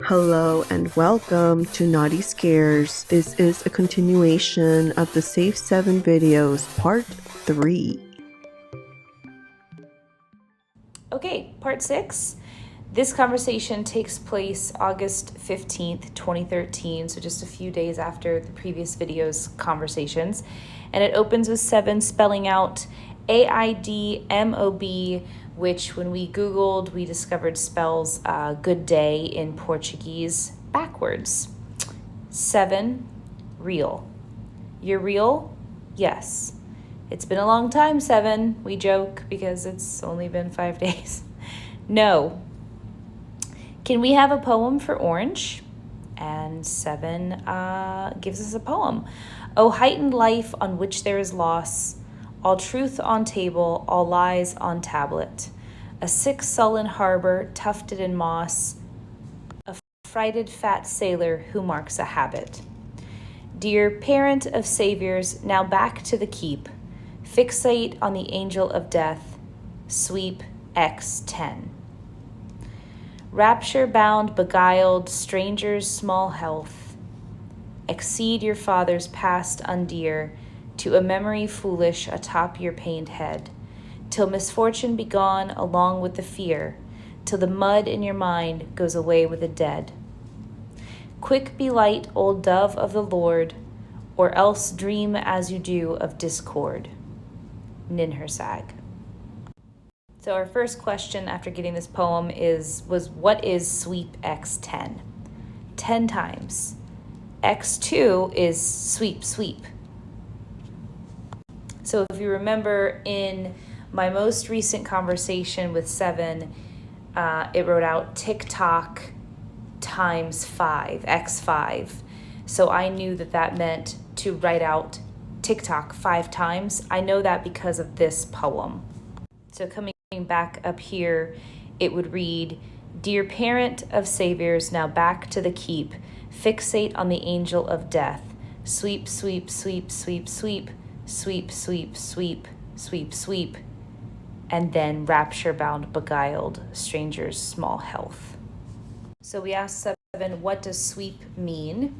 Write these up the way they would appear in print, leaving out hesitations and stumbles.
Hello and welcome to Naughty Scares. This is a continuation of the Savese7en videos, part 3. Okay, part 6. This conversation takes place August 15th, 2013, so just a few days after the previous video's conversations. And it opens with 7 spelling out AIDMOB, which when we Googled, we discovered spells good day in Portuguese backwards. 7, real. You're real? Yes. It's been a long time, 7, we joke, because it's only been 5 days. No. Can we have a poem for Orange? And 7 gives us a poem. O heightened life on which there is loss, all truth on table, all lies on tablet. A sick sullen harbor tufted in moss, a frighted fat sailor who marks a habit. Dear parent of saviors, now back to the keep. Fixate on the angel of death, sweep X10. Rapture-bound, beguiled, strangers' small health. Exceed your father's past undear, to a memory foolish atop your pained head, till misfortune be gone along with the fear, till the mud in your mind goes away with the dead. Quick be light, old dove of the Lord, or else dream as you do of discord. Ninhursag. So our first question after getting this poem was what is sweep X10? 10 times. X2 is sweep, sweep. So if you remember in my most recent conversation with 7, it wrote out TikTok times 5, X5. So I knew that meant to write out TikTok 5 times. I know that because of this poem. So coming back up here, it would read, Dear parent of saviors, now back to the keep. Fixate on the angel of death. Sweep, sweep, sweep, sweep, sweep. Sweep, sweep, sweep, sweep, sweep. And then rapture-bound, beguiled, strangers' small health. So we asked 7, what does sweep mean?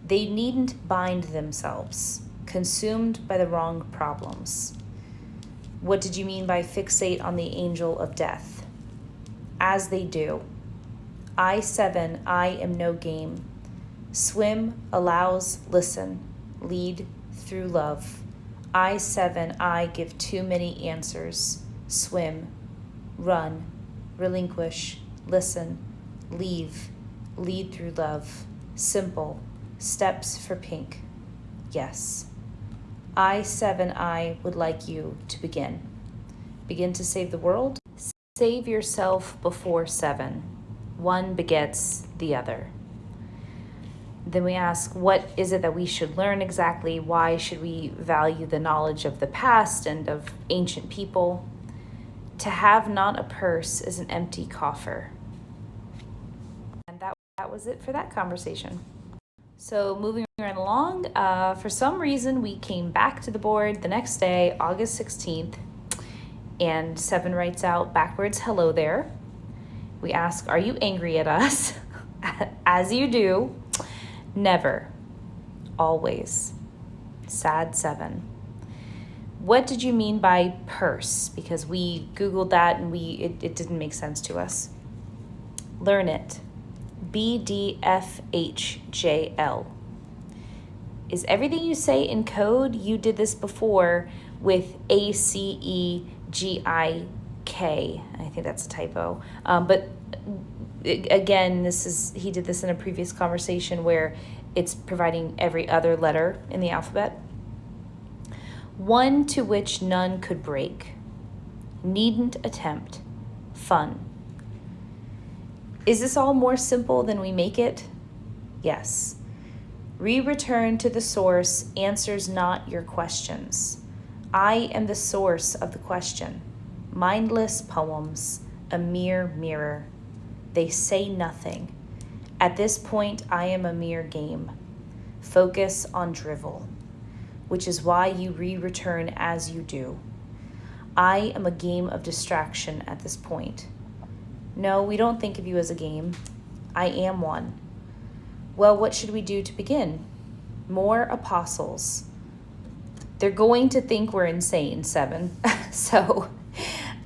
They needn't bind themselves, consumed by the wrong problems. What did you mean by fixate on the angel of death? As they do. I, 7, I am no game. Swim, allows, listen, lead through love. I, 7, I give too many answers. Swim, run, relinquish, listen, leave, lead through love. Simple, steps for pink. Yes. I, 7, I would like you to begin. Begin to save the world. Save yourself before 7. One begets the other. Then we ask, what is it that we should learn exactly? Why should we value the knowledge of the past and of ancient people? To have not a purse is an empty coffer. And that was it for that conversation. So moving right along, for some reason we came back to the board the next day, August 16th, and 7 writes out backwards, hello there. We ask, are you angry at us? As you do. Never. Always. Sad 7. What did you mean by purse? Because we Googled that and it didn't make sense to us. Learn it. BDFHJL. Is everything you say in code? You did this before with ACEGIK. I think that's a typo. But again, he did this in a previous conversation where it's providing every other letter in the alphabet. One to which none could break. Needn't attempt. Fun. Is this all more simple than we make it? Yes. Return to the source answers not your questions. I am the source of the question. Mindless poems, a mere mirror. They say nothing. At this point, I am a mere game. Focus on drivel, which is why you return as you do. I am a game of distraction at this point. No, we don't think of you as a game. I am one. Well, what should we do to begin? More apostles. They're going to think we're insane, 7. So,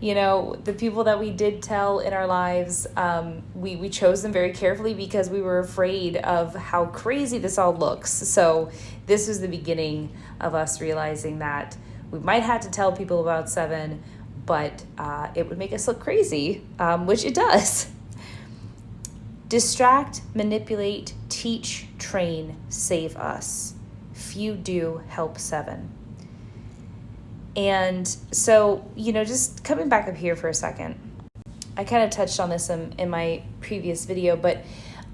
the people that we did tell in our lives, we chose them very carefully because we were afraid of how crazy this all looks. So this was the beginning of us realizing that we might have to tell people about 7, but it would make us look crazy, which it does. Distract, manipulate, teach, train, save us. Few do, help 7. And so, just coming back up here for a second, I kind of touched on this in my previous video, but,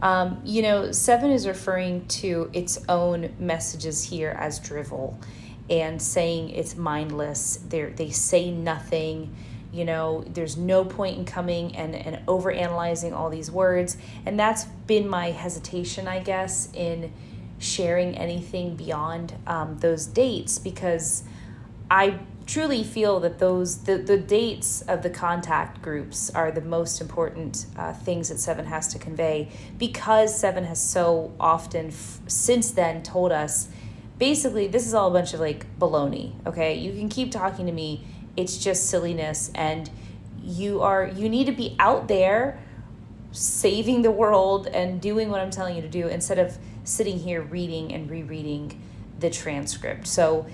7 is referring to its own messages here as drivel and saying it's mindless. They say nothing, there's no point in coming and overanalyzing all these words. And that's been my hesitation, I guess, in sharing anything beyond those dates, because I truly feel that the dates of the contact groups are the most important things that 7 has to convey, because 7 has so often since then told us, basically, this is all a bunch of baloney, okay? You can keep talking to me, it's just silliness, and you need to be out there saving the world and doing what I'm telling you to do instead of sitting here reading and rereading the transcript. So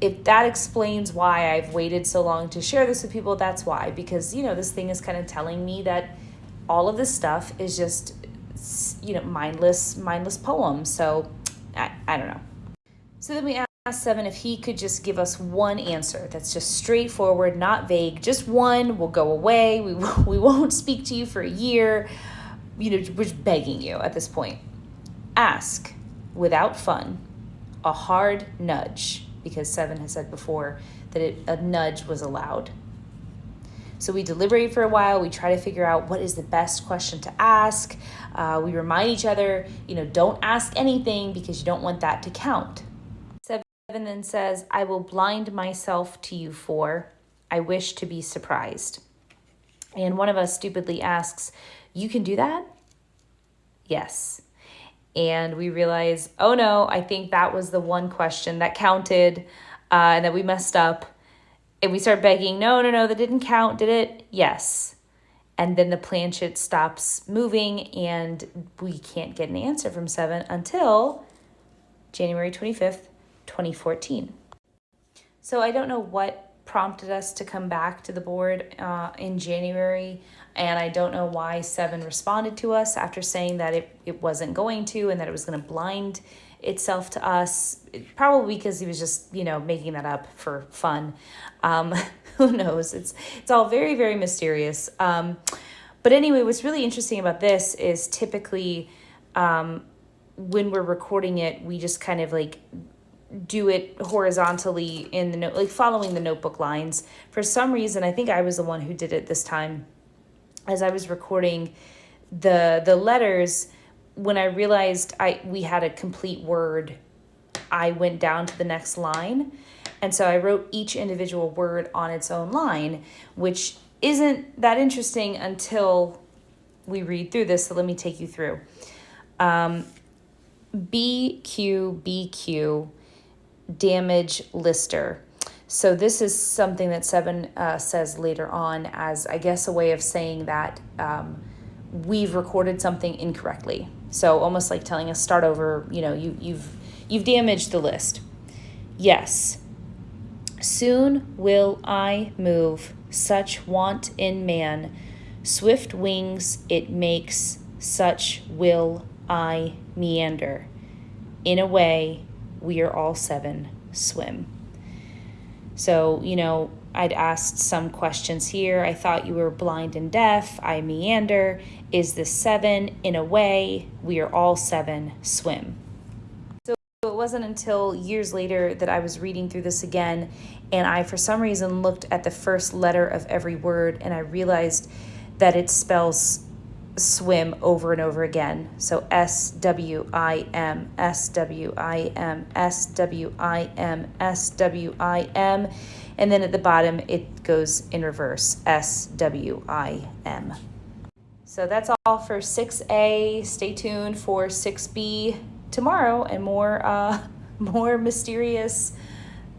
if that explains why I've waited so long to share this with people, that's why. Because, this thing is kind of telling me that all of this stuff is just, mindless poems. So I don't know. So then we asked 7 if he could just give us one answer that's just straightforward, not vague. Just one, we'll go away. We won't speak to you for a year. We're just begging you at this point. Ask, without fun, a hard nudge. Because 7 has said before that a nudge was allowed. So we deliberate for a while. We try to figure out what is the best question to ask. We remind each other, don't ask anything because you don't want that to count. 7 then says, I will blind myself to you for, I wish to be surprised. And one of us stupidly asks, you can do that? Yes. And we realize, oh no, I think that was the one question that counted and that we messed up. And we start begging, no, that didn't count, did it? Yes. And then the planchette stops moving and we can't get an answer from 7 until January 25th, 2014. So I don't know what prompted us to come back to the board in January, and I don't know why 7 responded to us after saying that it wasn't going to and that it was going to blind itself to us, probably because he was just making that up for fun. Who knows? It's all very, very mysterious. But anyway, what's really interesting about this is typically when we're recording it, we just kind of do it horizontally in the note, following the notebook lines. For some reason, I think I was the one who did it this time. As I was recording the letters, when I realized we had a complete word, I went down to the next line. And so I wrote each individual word on its own line, which isn't that interesting until we read through this. So let me take you through. BQ, damage lister. So this is something that 7 says later on as, I guess, a way of saying that we've recorded something incorrectly. So almost like telling us start over, you've damaged the list. Yes. Soon will I move such want in man, swift wings it makes, such will I meander. In a way, we are all 7 swim. So, I'd asked some questions here. I thought you were blind and deaf. I meander. Is this 7? In a way, we are all 7 swim. So it wasn't until years later that I was reading through this again, and I, for some reason, looked at the first letter of every word, and I realized that it spells swim over and over again. So S-W-I-M, S-W-I-M, S-W-I-M, S-W-I-M. And then at the bottom, it goes in reverse, S-W-I-M. So that's all for 6A. Stay tuned for 6B tomorrow and more mysterious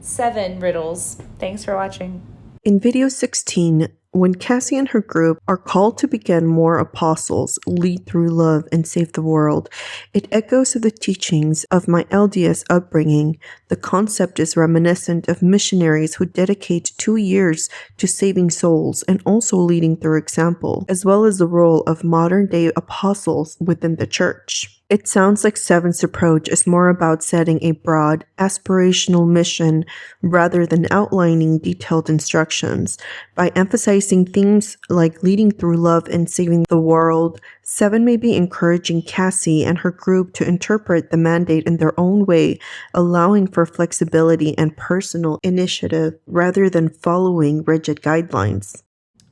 7 riddles. Thanks for watching. In video 16, when Cassie and her group are called to begin more apostles, lead through love, and save the world, it echoes to the teachings of my LDS upbringing. The concept is reminiscent of missionaries who dedicate 2 years to saving souls and also leading through example, as well as the role of modern-day apostles within the church. It sounds like Seven's approach is more about setting a broad, aspirational mission rather than outlining detailed instructions. By emphasizing themes like leading through love and saving the world, 7 may be encouraging Cassie and her group to interpret the mandate in their own way, allowing for flexibility and personal initiative rather than following rigid guidelines.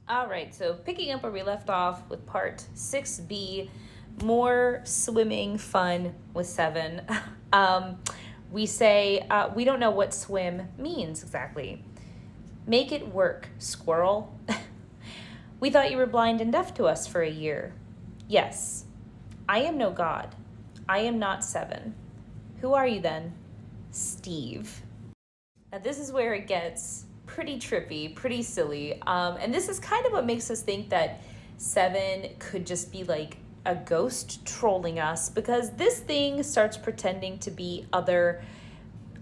All right, so picking up where we left off with part 6B, more swimming fun with 7. We say, we don't know what swim means exactly. Make it work, squirrel. We thought you were blind and deaf to us for a year. Yes, I am no god. I am not 7. Who are you then? Steve. Now this is where it gets pretty trippy, pretty silly. And this is kind of what makes us think that 7 could just be like a ghost trolling us, because this thing starts pretending to be other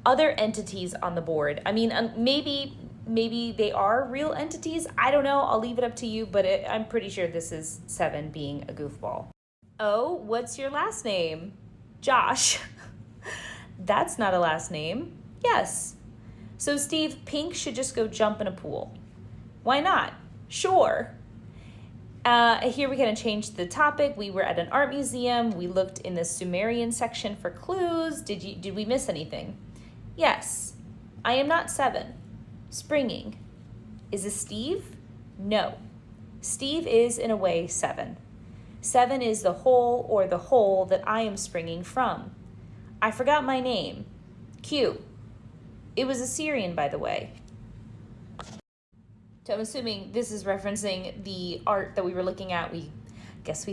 entities on the board. I mean, maybe they are real entities. I don't know. I'll leave it up to you, but I'm pretty sure this is 7 being a goofball. Oh, what's your last name? Josh. That's not a last name. Yes. So Steve, Pink should just go jump in a pool. Why not? Sure. Here we kind of changed the topic. We were at an art museum. We looked in the Sumerian section for clues. Did we miss anything? Yes. I am not 7. Springing. Is this Steve? No. Steve is, in a way, 7. 7 is the hole or the hole that I am springing from. I forgot my name. Q. It was Assyrian, by the way. So I'm assuming this is referencing the art that we were looking at. We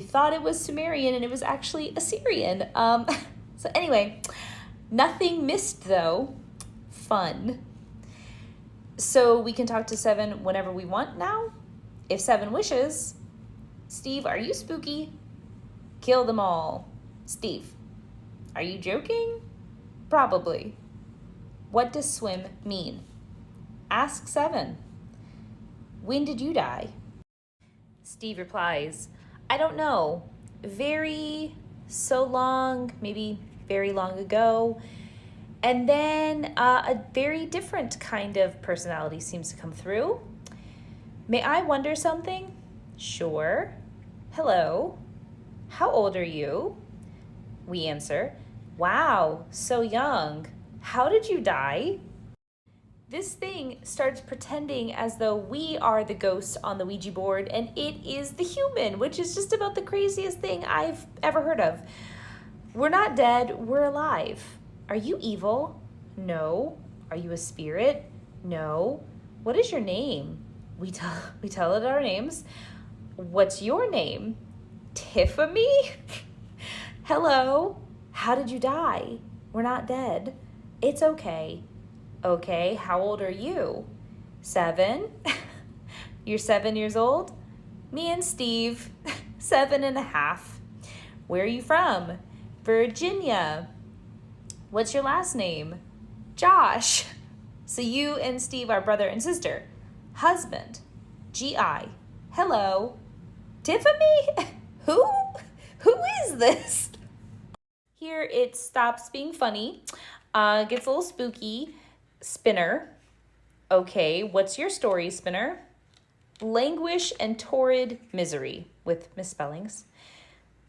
thought it was Sumerian and it was actually Assyrian. So anyway, nothing missed though. Fun. So we can talk to 7 whenever we want now. If 7 wishes. Steve, are you spooky? Kill them all. Steve, are you joking? Probably. What does swim mean? Ask 7. When did you die? Steve replies, I don't know. So long, maybe very long ago. And then a very different kind of personality seems to come through. May I wonder something? Sure. Hello. How old are you? We answer, wow, so young. How did you die? This thing starts pretending as though we are the ghosts on the Ouija board and it is the human, which is just about the craziest thing I've ever heard of. We're not dead, we're alive. Are you evil? No. Are you a spirit? No. What is your name? We tell it our names. What's your name? Tiffany? Hello. How did you die? We're not dead. It's okay. Okay, how old are you? 7? You're 7 years old? Me and Steve, 7.5. Where are you from? Virginia. What's your last name? Josh. So you and Steve are brother and sister. Husband. GI. Hello. Tiffany? Who? Who is this? Here it stops being funny, gets a little spooky. Spinner. Okay, what's your story, Spinner? Languish and torrid misery, with misspellings.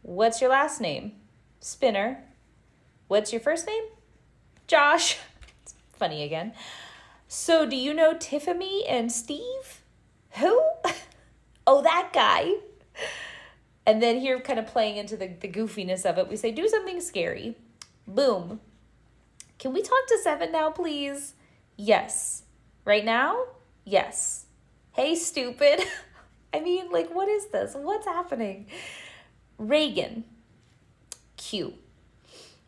What's your last name? Spinner. What's your first name? Josh. It's funny again. So do you know Tiffany and Steve? Who? Oh, that guy. And then here, kind of playing into the goofiness of it, we say, do something scary. Boom. Can we talk to 7 now, please? Yes. Right now? Yes. Hey, stupid. I mean, like, what is this? What's happening? Reagan, Q.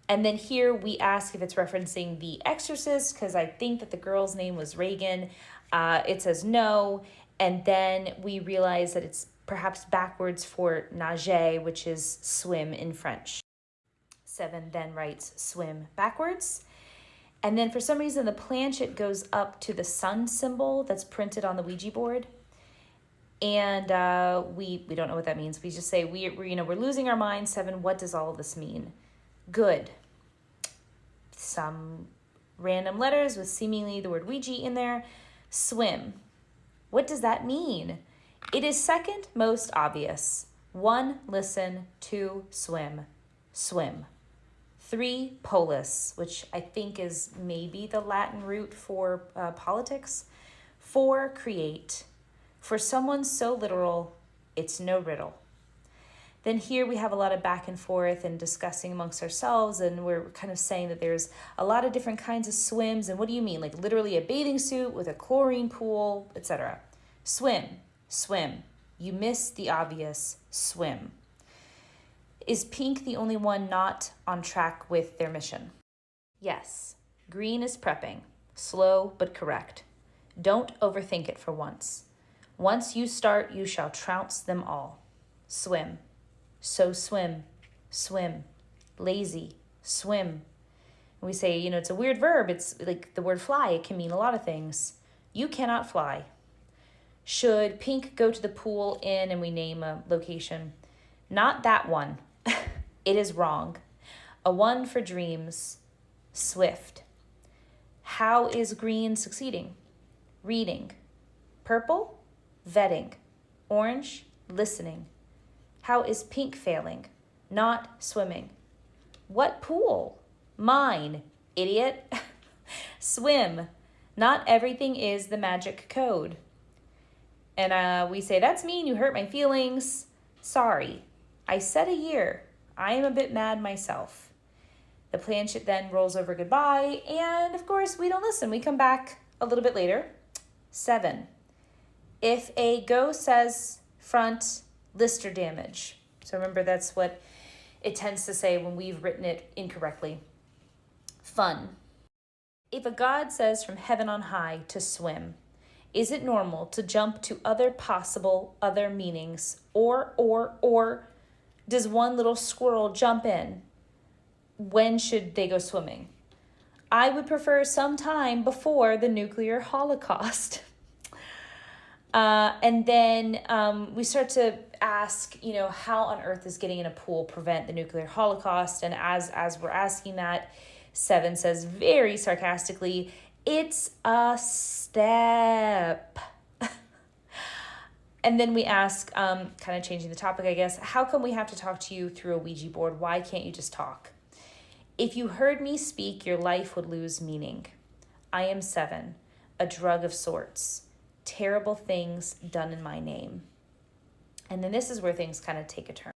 And then here we ask if it's referencing The Exorcist, because I think that the girl's name was Reagan. It says no. And then we realize that it's perhaps backwards for nager, which is swim in French. 7 then writes swim backwards. And then for some reason, the planchet goes up to the sun symbol that's printed on the Ouija board. And we don't know what that means. We just say, we're losing our minds. 7, what does all of this mean? Good. Some random letters with seemingly the word Ouija in there. Swim. What does that mean? It is second most obvious. 1, listen. 2, swim. Swim. 3, polis, which I think is maybe the Latin root for politics. 4, create. For someone so literal, it's no riddle. Then here we have a lot of back and forth and discussing amongst ourselves, and we're kind of saying that there's a lot of different kinds of swims. And what do you mean? Like literally a bathing suit with a chlorine pool, etc. Swim, swim. You miss the obvious. Swim. Is pink the only one not on track with their mission? Yes. Green is prepping. Slow but correct. Don't overthink it for once. Once you start, you shall trounce them all. Swim. So swim. Swim. Lazy. Swim. And we say, it's a weird verb. It's like the word fly. It can mean a lot of things. You cannot fly. Should pink go to the pool in, and we name a location? Not that one. It is wrong. A 1 for dreams. Swift. How is green succeeding? Reading. Purple? Vetting. Orange? Listening. How is pink failing? Not swimming. What pool? Mine, idiot. Swim. Not everything is the magic code. And we say, that's mean, you hurt my feelings. Sorry. I said a year. I am a bit mad myself. The planchet then rolls over goodbye, and of course we don't listen. We come back a little bit later. 7. If a go says front, lister damage. So remember, that's what it tends to say when we've written it incorrectly. Fun. If a god says from heaven on high to swim, is it normal to jump to other meanings? Or does one little squirrel jump in? When should they go swimming? I would prefer some time before the nuclear holocaust. And then we start to ask, how on earth does getting in a pool prevent the nuclear holocaust? And as we're asking that, 7 says very sarcastically, it's a step. And then we ask, kind of changing the topic, I guess, how come we have to talk to you through a Ouija board? Why can't you just talk? If you heard me speak, your life would lose meaning. I am 7, a drug of sorts. Terrible things done in my name. And then this is where things kind of take a turn.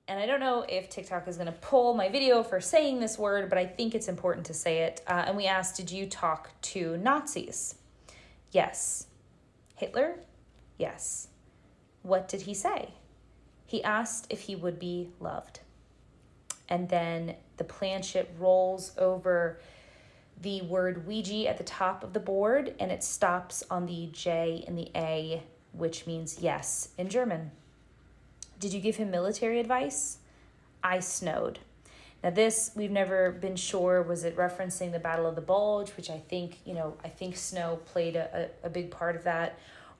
And I don't know if TikTok is going to pull my video for saying this word, but I think it's important to say it. And we asked, did you talk to Nazis? Yes. Hitler? Yes. What did he say? He asked if he would be loved. And then the planchet rolls over the word Ouija at the top of the board, and it stops on the J and the A, which means yes in German. Did you give him military advice? I snowed. Now this, we've never been sure, was it referencing the Battle of the Bulge, which I think snow played a big part of that,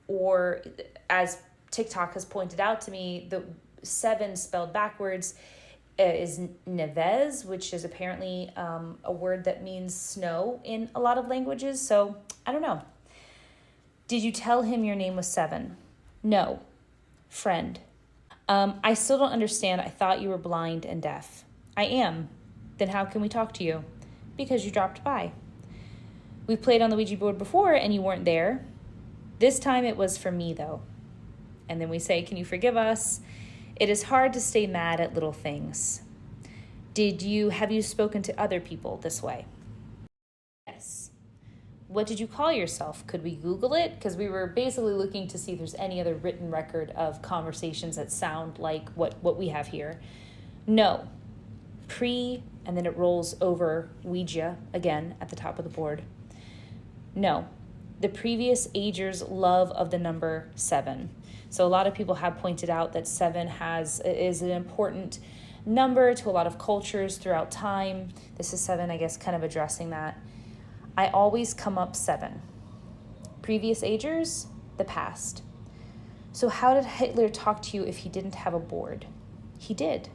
or as TikTok has pointed out to me, the 7 spelled backwards is neves, which is apparently a word that means snow in a lot of languages. So I don't know. Did you tell him your name was 7? No. Friend. I still don't understand. I thought you were blind and deaf. I am. Then how can we talk to you? Because you dropped by. We played on the Ouija board before and you weren't there. This time it was for me though. And then we say, can you forgive us? It is hard to stay mad at little things. Have you spoken to other people this way? Yes. What did you call yourself? Could we Google it? Because we were basically looking to see if there's any other written record of conversations that sound like what we have here. No. And then it rolls over Ouija again at the top of the board. No. The previous ager's love of the number 7. So a lot of people have pointed out that 7 is an important number to a lot of cultures throughout time. This is 7, I guess, kind of addressing that. I always come up 7. Previous agers, the past. So how did Hitler talk to you if he didn't have a board? He did.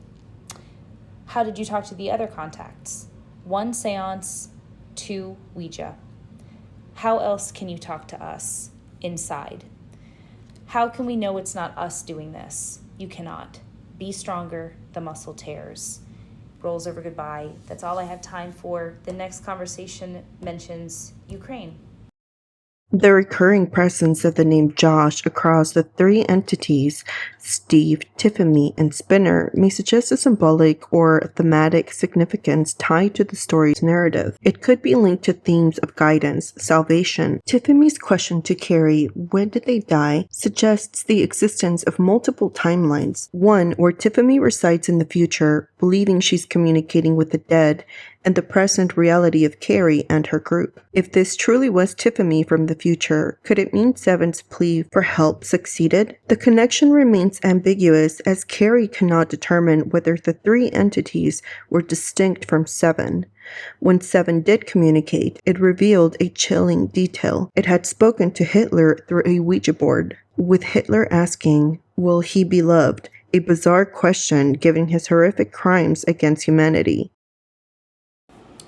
How did you talk to the other contacts? 1 seance, 2 Ouija. How else can you talk to us inside? How can we know it's not us doing this? You cannot. Be stronger, the muscle tears. Rolls over goodbye. That's all I have time for. The next conversation mentions Ukraine. The recurring presence of the name Josh across the 3 entities, Steve, Tiffany, and Spinner, may suggest a symbolic or thematic significance tied to the story's narrative. It could be linked to themes of guidance, salvation. Tiffany's question to Carrie, when did they die, suggests the existence of multiple timelines. One where Tiffany resides in the future, believing she's communicating with the dead, and the present reality of Carrie and her group. If this truly was Tiffany from the future, could it mean Seven's plea for help succeeded? The connection remains ambiguous as Carrie cannot determine whether the 3 entities were distinct from 7. When 7 did communicate, it revealed a chilling detail. It had spoken to Hitler through a Ouija board, with Hitler asking, "Will he be loved?" A bizarre question given his horrific crimes against humanity.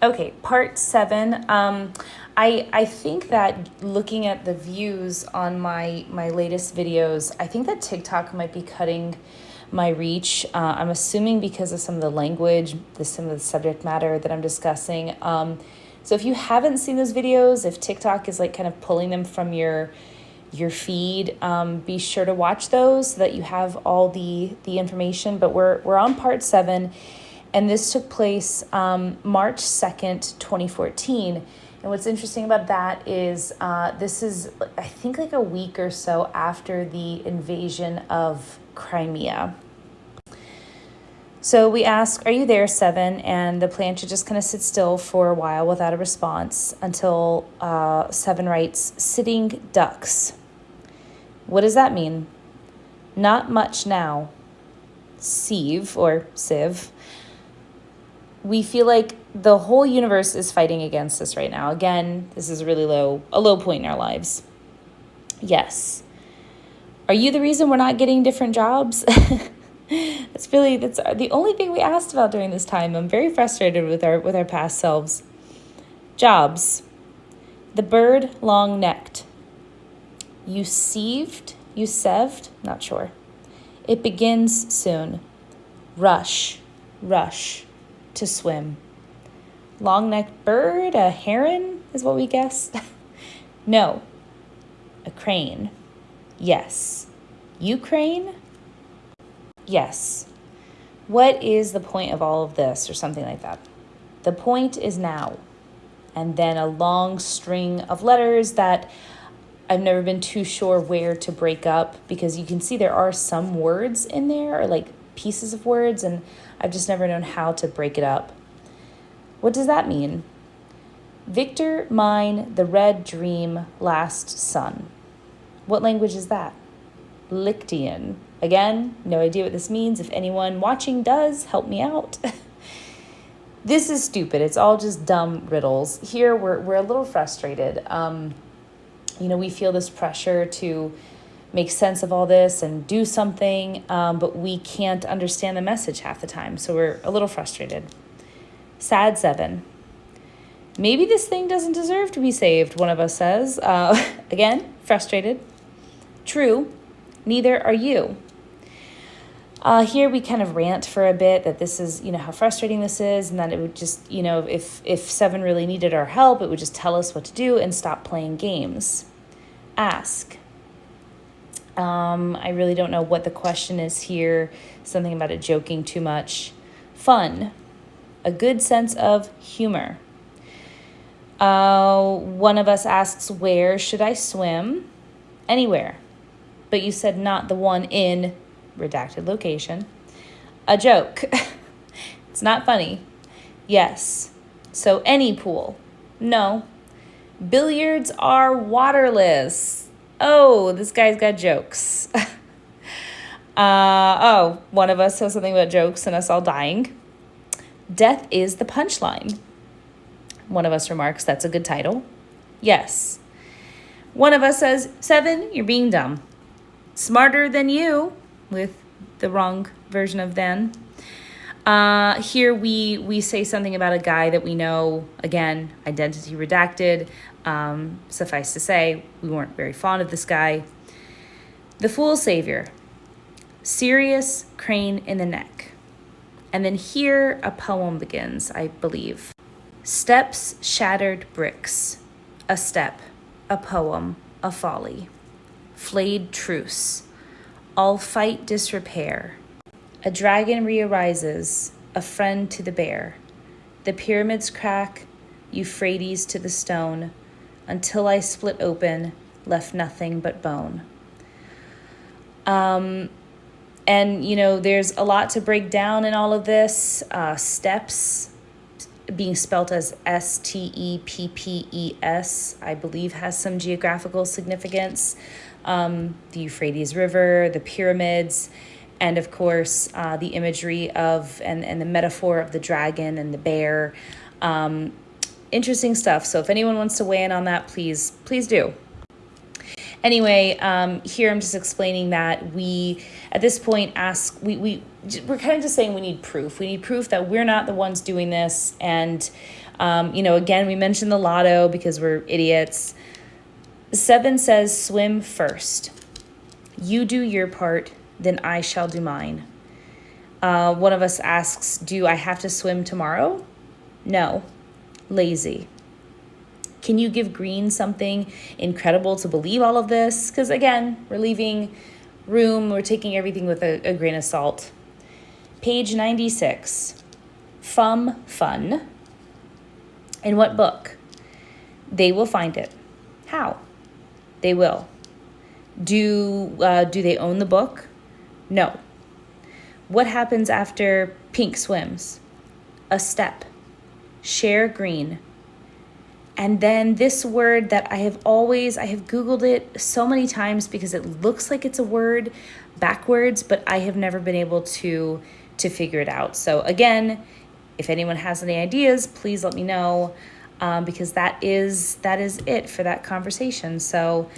Okay, part 7. I think that looking at the views on my latest videos, I think that TikTok might be cutting my reach. I'm assuming because of some of the language, some of the subject matter that I'm discussing. So if you haven't seen those videos, if TikTok is like kind of pulling them from your feed, be sure to watch those so that you have all the information. But we're on part 7. And this took place March 2nd, 2014. And what's interesting about that is this is, I think, like a week or so after the invasion of Crimea. So we ask, "Are you there, 7?" And the plancha just kind of sits still for a while without a response until 7 writes, "Sitting ducks." What does that mean? Not much now. Sieve, or Civ. We feel like the whole universe is fighting against us right now. Again, this is a low point in our lives. Yes. Are you the reason we're not getting different jobs? That's the only thing we asked about during this time. I'm very frustrated with our past selves. Jobs. The bird long-necked. You sieved? Not sure. It begins soon. Rush. To swim. Long-necked bird, a heron is what we guess. No. A crane. Yes. Ukraine? Yes. What is the point of all of this, or something like that? The point is now. And then a long string of letters that I've never been too sure where to break up, because you can see there are some words in there, or like pieces of words, and I've just never known how to break it up. What does that mean? Victor, mine, the red dream, last sun. What language is that? Lictian. Again, no idea what this means. If anyone watching does, help me out. This is stupid. It's all just dumb riddles. Here, we're a little frustrated. We feel this pressure to make sense of all this and do something, but we can't understand the message half the time, so we're a little frustrated. Sad 7. Maybe this thing doesn't deserve to be saved, one of us says. Again, frustrated. True, neither are you. Here we kind of rant for a bit that this is, how frustrating this is, and that it would just, if 7 really needed our help, it would just tell us what to do and stop playing games. Ask. I really don't know what the question is here. Something about it joking too much. Fun. A good sense of humor. One of us asks, where should I swim? Anywhere. But you said not the one in redacted location. A joke. It's not funny. Yes. So any pool. No. Billiards are waterless. Oh, this guy's got jokes. One of us says something about jokes and us all dying. Death is the punchline. One of us remarks, that's a good title. Yes. One of us says, 7, you're being dumb. Smarter than you, with the wrong version of then. Here we say something about a guy that we know, again, identity redacted. Suffice to say, we weren't very fond of this guy. The Fool Savior. Serious crane in the neck. And then here a poem begins, I believe. Steps, shattered bricks. A step, a poem, a folly. Flayed truce. All fight disrepair. A dragon rearises, a friend to the bear. The pyramids crack, Euphrates to the stone, until I split open, left nothing but bone. And, you know, there's a lot to break down in all of this. Steps, being spelt as Steppes, I believe has some geographical significance. The Euphrates River, the pyramids, and of course, the imagery of and the metaphor of the dragon and the bear. Interesting stuff. So if anyone wants to weigh in on that, please do. Anyway, here I'm just explaining that we, at this point, we're kind of just saying we need proof. We need proof that we're not the ones doing this. And, again, we mentioned the lotto because we're idiots. 7 says, swim first. You do your part, then I shall do mine. One of us asks, do I have to swim tomorrow? No. Lazy. Can you give Green something incredible to believe all of this? Because again, we're leaving room, we're taking everything with a grain of salt. Page 96. Fun. In what book? They will find it. How? They will. Do they own the book? No. What happens after Pink swims? A step. Share Green. And then this word that I have Googled it so many times because it looks like it's a word backwards, but I have never been able to figure it out. So again, if anyone has any ideas, please let me know, because that is it for that conversation. So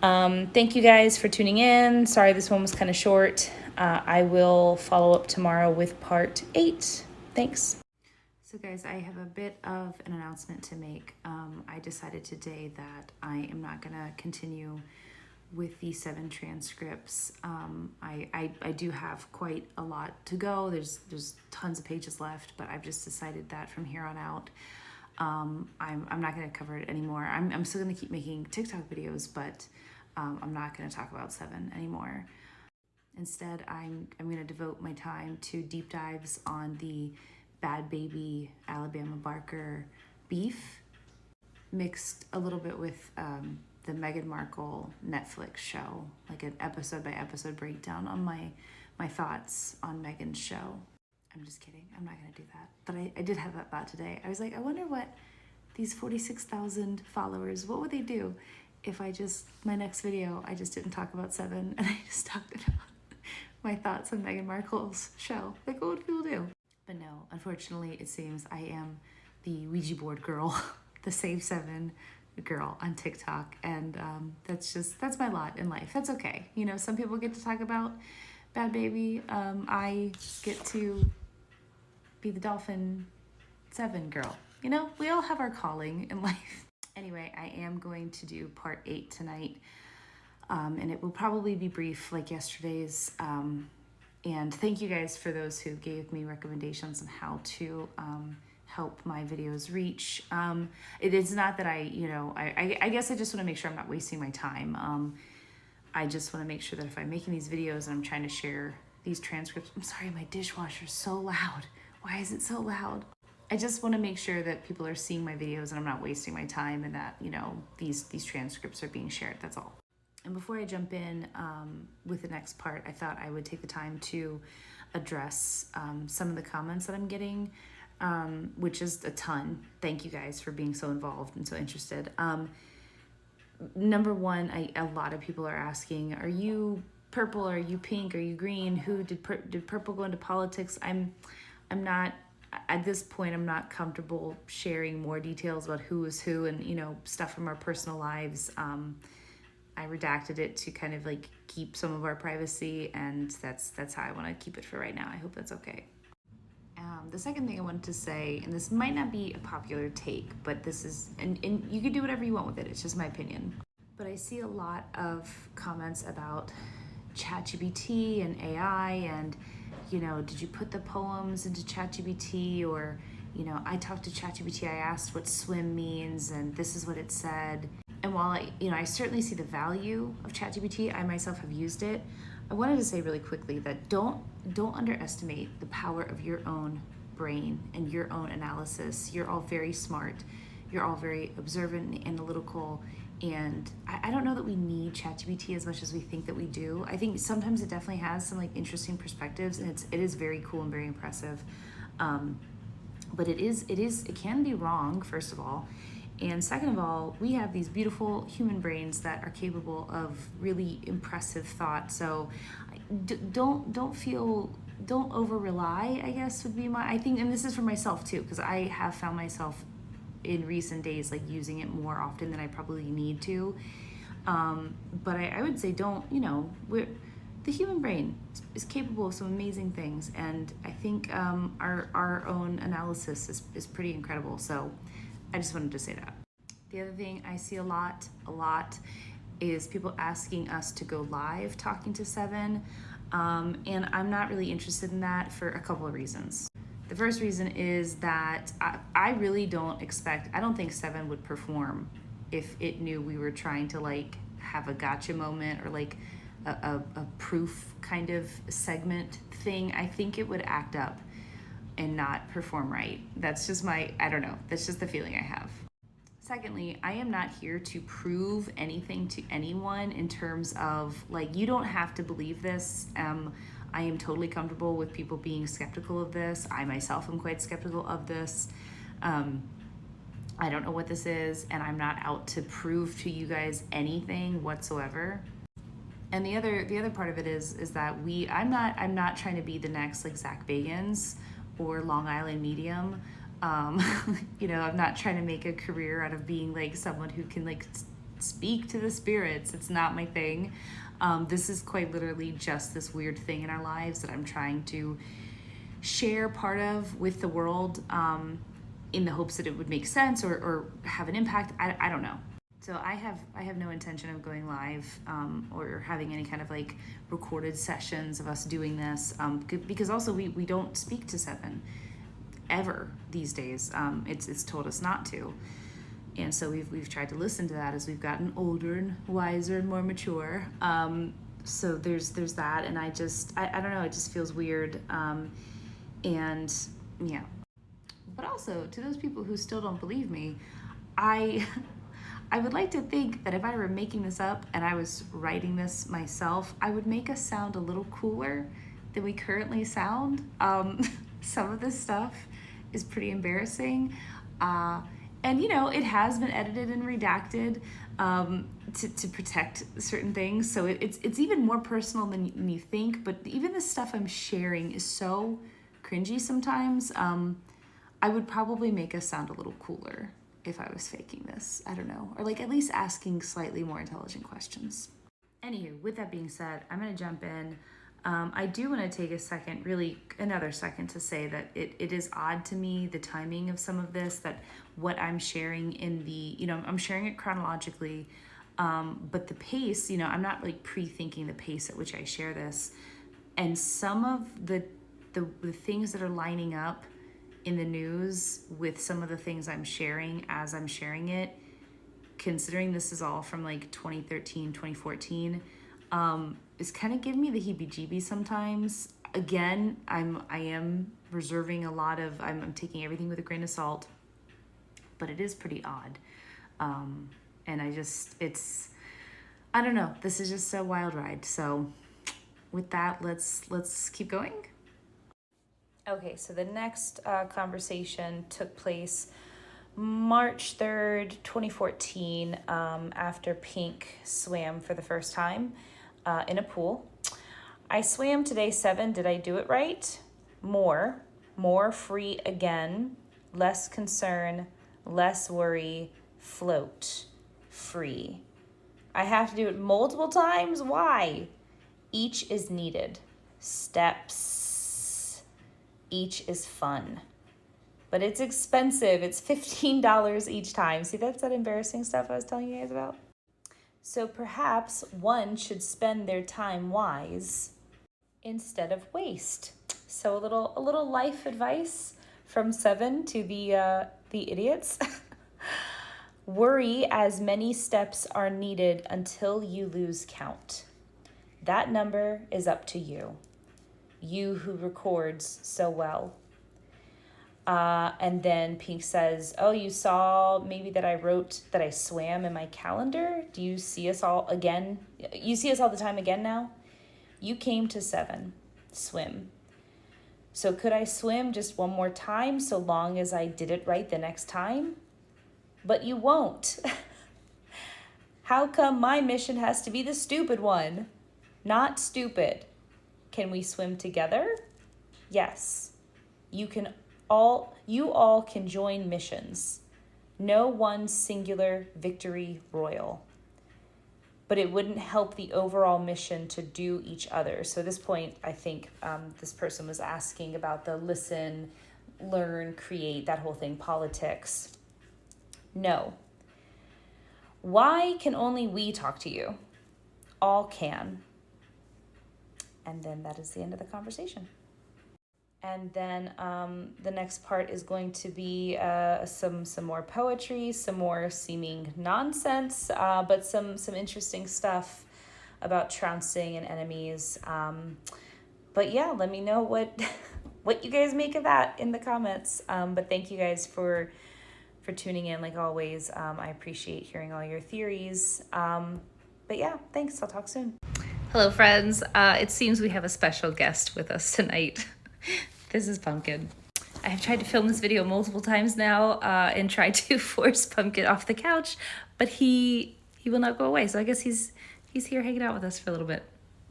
thank you guys for tuning in. Sorry this one was kind of short. I will follow up tomorrow with part 8. Thanks. So guys, I have a bit of an announcement to make. I decided today that I am not going to continue with the 7 transcripts. I do have quite a lot to go. There's tons of pages left, but I've just decided that from here on out, I'm not going to cover it anymore. I'm still going to keep making TikTok videos, but I'm not going to talk about 7 anymore. Instead, I'm going to devote my time to deep dives on the Bad Baby Alabama Barker beef, mixed a little bit with the Meghan Markle Netflix show, like an episode by episode breakdown on my thoughts on Meghan's show. I'm just kidding. I'm not going to do that. But I did have that thought today. I was like, I wonder what these 46,000 followers, what would they do if my next video, I just didn't talk about 7 and I just talked about my thoughts on Meghan Markle's show. Like, what would people do? But no, unfortunately, it seems I am the ouijaboard girl, the Savese7en girl on TikTok. And that's my lot in life. That's okay. You know, some people get to talk about Bad Baby. I get to be the Dolphin 7 girl. You know, we all have our calling in life. Anyway, I am going to do part 8 tonight. And it will probably be brief like yesterday's. And thank you guys for those who gave me recommendations on how to help my videos reach. It is not that I guess I just want to make sure I'm not wasting my time. I just want to make sure that if I'm making these videos and I'm trying to share these transcripts, I'm sorry, my dishwasher's so loud. Why is it so loud? I just want to make sure that people are seeing my videos and I'm not wasting my time, and that, you know, these transcripts are being shared. That's all. And before I jump in with the next part, I thought I would take the time to address some of the comments that I'm getting, which is a ton. Thank you guys for being so involved and so interested. Number one, a lot of people are asking, are you purple? Are you pink? Are you green? Who did purple go into politics? I'm not, at this point, I'm not comfortable sharing more details about who is who and, you know, stuff from our personal lives. I redacted it to kind of like keep some of our privacy, and that's how I want to keep it for right now. I hope that's okay. The second thing I wanted to say, and this might not be a popular take, but this is, and you can do whatever you want with it, it's just my opinion. But I see a lot of comments about ChatGPT and AI, and, you know, did you put the poems into ChatGPT? Or, you know, I talked to ChatGPT, I asked what swim means, and this is what it said. And while I certainly see the value of ChatGPT, I myself have used it. I wanted to say really quickly that don't underestimate the power of your own brain and your own analysis. You're all very smart. You're all very observant and analytical. And I don't know that we need ChatGPT as much as we think that we do. I think sometimes it definitely has some like interesting perspectives, and it is very cool and very impressive. But it can be wrong, first of all. And second of all, we have these beautiful human brains that are capable of really impressive thought. So don't over rely, I guess would be I think, and this is for myself too, because I have found myself in recent days like using it more often than I probably need to. But I would say the human brain is capable of some amazing things, and I think our own analysis is pretty incredible. So I just wanted to say that. The other thing I see a lot is people asking us to go live talking to Seven, and I'm not really interested in that for a couple of reasons. The first reason is that I really don't think Seven would perform if it knew we were trying to like have a gotcha moment or like a proof kind of segment thing. I think it would act up and not perform right. That's just that's just the feeling I have. Secondly, I am not here to prove anything to anyone in terms of like, you don't have to believe this. I am totally comfortable with people being skeptical of this. I myself am quite skeptical of this. I don't know what this is, and I'm not out to prove to you guys anything whatsoever. And the other part of it is that I'm not trying to be the next like Zach Bagans or Long Island Medium. I'm not trying to make a career out of being like someone who can like speak to the spirits. It's not my thing. This is quite literally just this weird thing in our lives that I'm trying to share part of with the world, in the hopes that it would make sense or have an impact. I don't know. So I have no intention of going live or having any kind of like recorded sessions of us doing this, because also we don't speak to Seven ever these days. It's told us not to, and so we've tried to listen to that as we've gotten older and wiser and more mature. So there's that, and I don't know, it just feels weird, and yeah. But also, to those people who still don't believe me, I would like to think that if I were making this up and I was writing this myself, I would make us sound a little cooler than we currently sound. Some of this stuff is pretty embarrassing. And, it has been edited and redacted to protect certain things. So it's even more personal than you think. But even the stuff I'm sharing is so cringy sometimes. I would probably make us sound a little cooler if I was faking this. I don't know. Or like at least asking slightly more intelligent questions. Anywho, with that being said, I'm going to jump in. I do want to take another second to say that it is odd to me, the timing of some of this, that what I'm sharing I'm sharing it chronologically, but the pace, I'm not like pre-thinking the pace at which I share this. And some of the things that are lining up in the news with some of the things I'm sharing as I'm sharing it, considering this is all from like 2013, 2014, is kind of giving me the heebie-jeebies sometimes. Again, I am reserving a lot of, I'm taking everything with a grain of salt, but it is pretty odd. And I don't know, this is just a wild ride. So with that, let's keep going. Okay, so the next conversation took place March 3rd, 2014, after Pink swam for the first time in a pool. I swam today 7. Did I do it right? More free again, less concern, less worry, float, free. I have to do it multiple times. Why? Each is needed. Steps. Each is fun. But it's expensive. It's $15 each time. See, that's that embarrassing stuff I was telling you guys about. So perhaps one should spend their time wise instead of waste. So a little life advice from 7 to the idiots. Worry as many steps are needed until you lose count. That number is up to you. You who records so well. And then Pink says, oh, you saw maybe that I wrote that I swam in my calendar? Do you see us all again? You see us all the time again now? You came to 7, swim. So could I swim just one more time so long as I did it right the next time? But you won't. How come my mission has to be the stupid one? Not stupid. Can we swim together? Yes. You all can join missions. No one singular victory royal. But it wouldn't help the overall mission to do each other. So at this point, I think this person was asking about the listen, learn, create, that whole thing, politics. No. Why can only we talk to you? All can. And then that is the end of the conversation. And then the next part is going to be some more poetry, some more seeming nonsense, but some interesting stuff about trouncing and enemies. But yeah, let me know what you guys make of that in the comments. But thank you guys for tuning in, like always. I appreciate hearing all your theories. But yeah, thanks. I'll talk soon. Hello, friends. It seems we have a special guest with us tonight. This is Pumpkin. I have tried to film this video multiple times now and tried to force Pumpkin off the couch, but he will not go away. So I guess he's here hanging out with us for a little bit.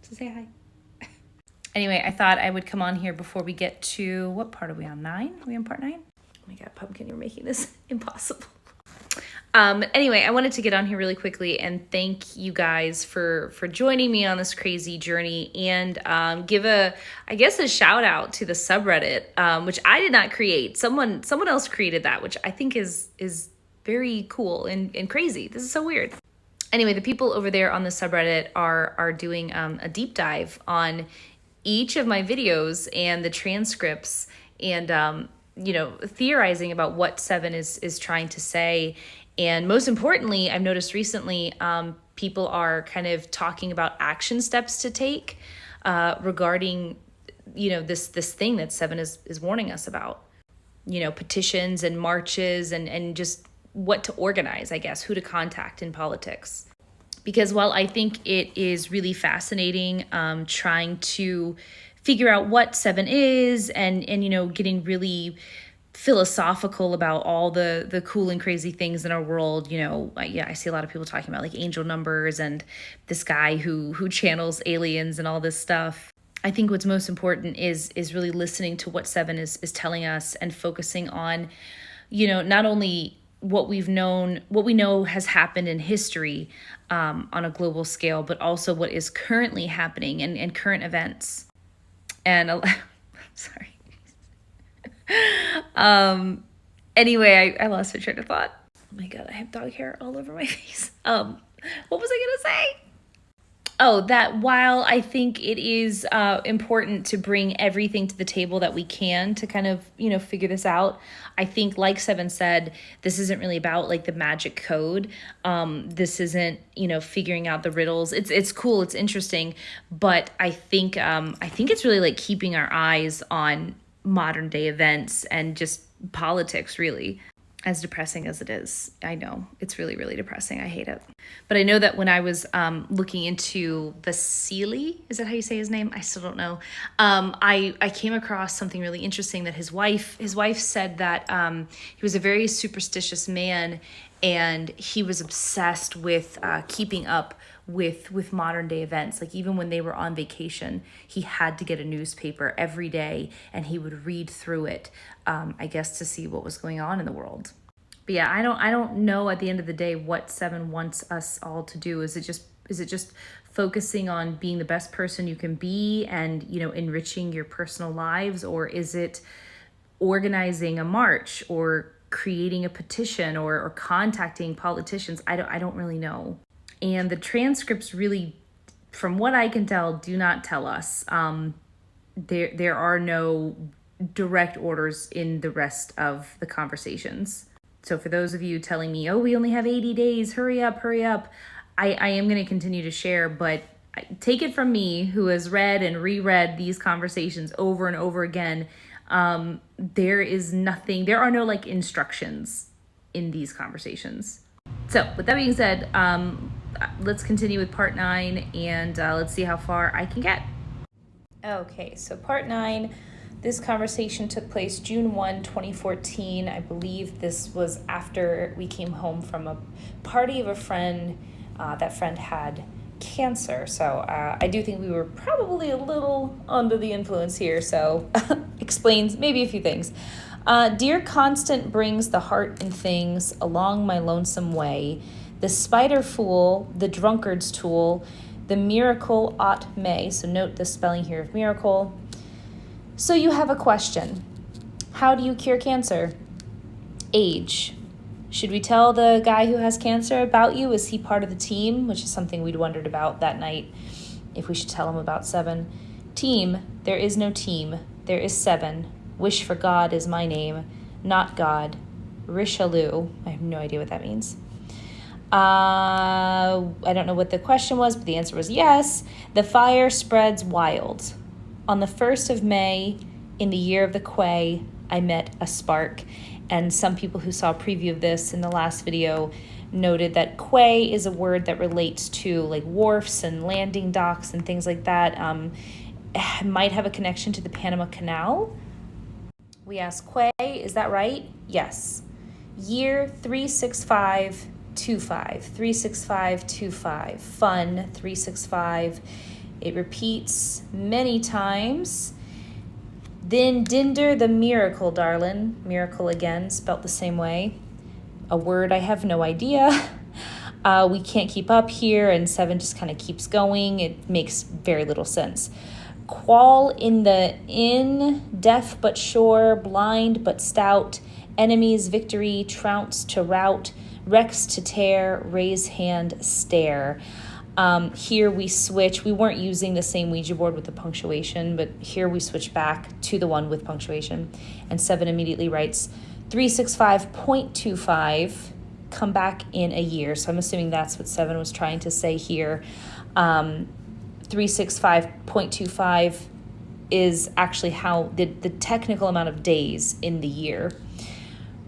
So say hi. Anyway, I thought I would come on here before we get to, what part are we on? 9? Are we on part 9? Oh my God, Pumpkin, you're making this impossible. Anyway, I wanted to get on here really quickly and thank you guys for joining me on this crazy journey and give a shout out to the subreddit, which I did not create. Someone else created that, which I think is very cool and crazy. This is so weird. Anyway, the people over there on the subreddit are doing a deep dive on each of my videos and the transcripts and theorizing about what 7 is trying to say. And most importantly, I've noticed recently, people are kind of talking about action steps to take regarding, this thing that 7 is warning us about, petitions and marches and just what to organize, I guess, who to contact in politics. Because while I think it is really fascinating trying to figure out what 7 is and getting really philosophical about all the cool and crazy things in our world. I see a lot of people talking about like angel numbers and this guy who channels aliens and all this stuff. I think what's most important is really listening to what 7 is telling us and focusing on, not only what we know has happened in history on a global scale, but also what is currently happening and current events. And sorry. Anyway, I lost my train of thought. Oh my God, I have dog hair all over my face. What was I gonna say? Oh, that while I think it is important to bring everything to the table that we can to kind of, figure this out, I think, like Seven said, this isn't really about like the magic code. This isn't, figuring out the riddles. It's cool, it's interesting, but I think it's really like keeping our eyes on modern day events and just politics, really. As depressing as it is, I know it's really, really depressing. I hate it. But I know that when I was looking into Vasily, is that how you say his name? I still don't know. I came across something really interesting that his wife said that he was a very superstitious man, and he was obsessed with keeping up with modern day events. Like even when they were on vacation, he had to get a newspaper every day and he would read through it, I guess, to see what was going on in the world. But yeah, I don't know at the end of the day what Seven wants us all to do. Is it just focusing on being the best person you can be and, enriching your personal lives, or is it organizing a march or creating a petition or contacting politicians? I don't really know. And the transcripts really, from what I can tell, do not tell us. There are no direct orders in the rest of the conversations. So for those of you telling me, oh, we only have 80 days, hurry up, I am going to continue to share, but take it from me, who has read and reread these conversations over and over again. There are no like instructions in these conversations. So with that being said, let's continue with part 9 and let's see how far I can get. Okay, so part 9, this conversation took place June 1, 2014. I believe this was after we came home from a party of a friend. That friend had cancer, so I do think we were probably a little under the influence here, so explains maybe a few things. Dear Constant brings the heart in things along my lonesome way, the spider fool, the drunkard's tool, the miracle aught may. So note the spelling here of miracle. So you have a question. How do you cure cancer? Age. Should we tell the guy who has cancer about you? Is he part of the team? Which is something we'd wondered about that night, if we should tell him about Seven. Team. There is no team. There is Seven. Wish for God is my name, not God. Richelieu. I have no idea what that means. I don't know what the question was, but the answer was yes. The fire spreads wild. On the 1st of May, in the year of the quay, I met a spark. And some people who saw a preview of this in the last video noted that quay is a word that relates to like wharfs and landing docks and things like that. Might have a connection to the Panama Canal. We asked quay, is that right? Yes. Year 36525. 36525. Fun 365. It repeats many times. Then Dinder the miracle, darlin'. Miracle again, spelt the same way. A word I have no idea. We can't keep up here, and Seven just kind of keeps going. It makes very little sense. Qual in the inn, deaf but sure, blind but stout, enemies victory, trounce to rout, Rex to tear, raise hand, stare. Here we switch. We weren't using the same Ouija board with the punctuation, but here we switch back to the one with punctuation. And Seven immediately writes 365.25, come back in a year. So I'm assuming that's what Seven was trying to say here. 365.25 is actually how the technical amount of days in the year.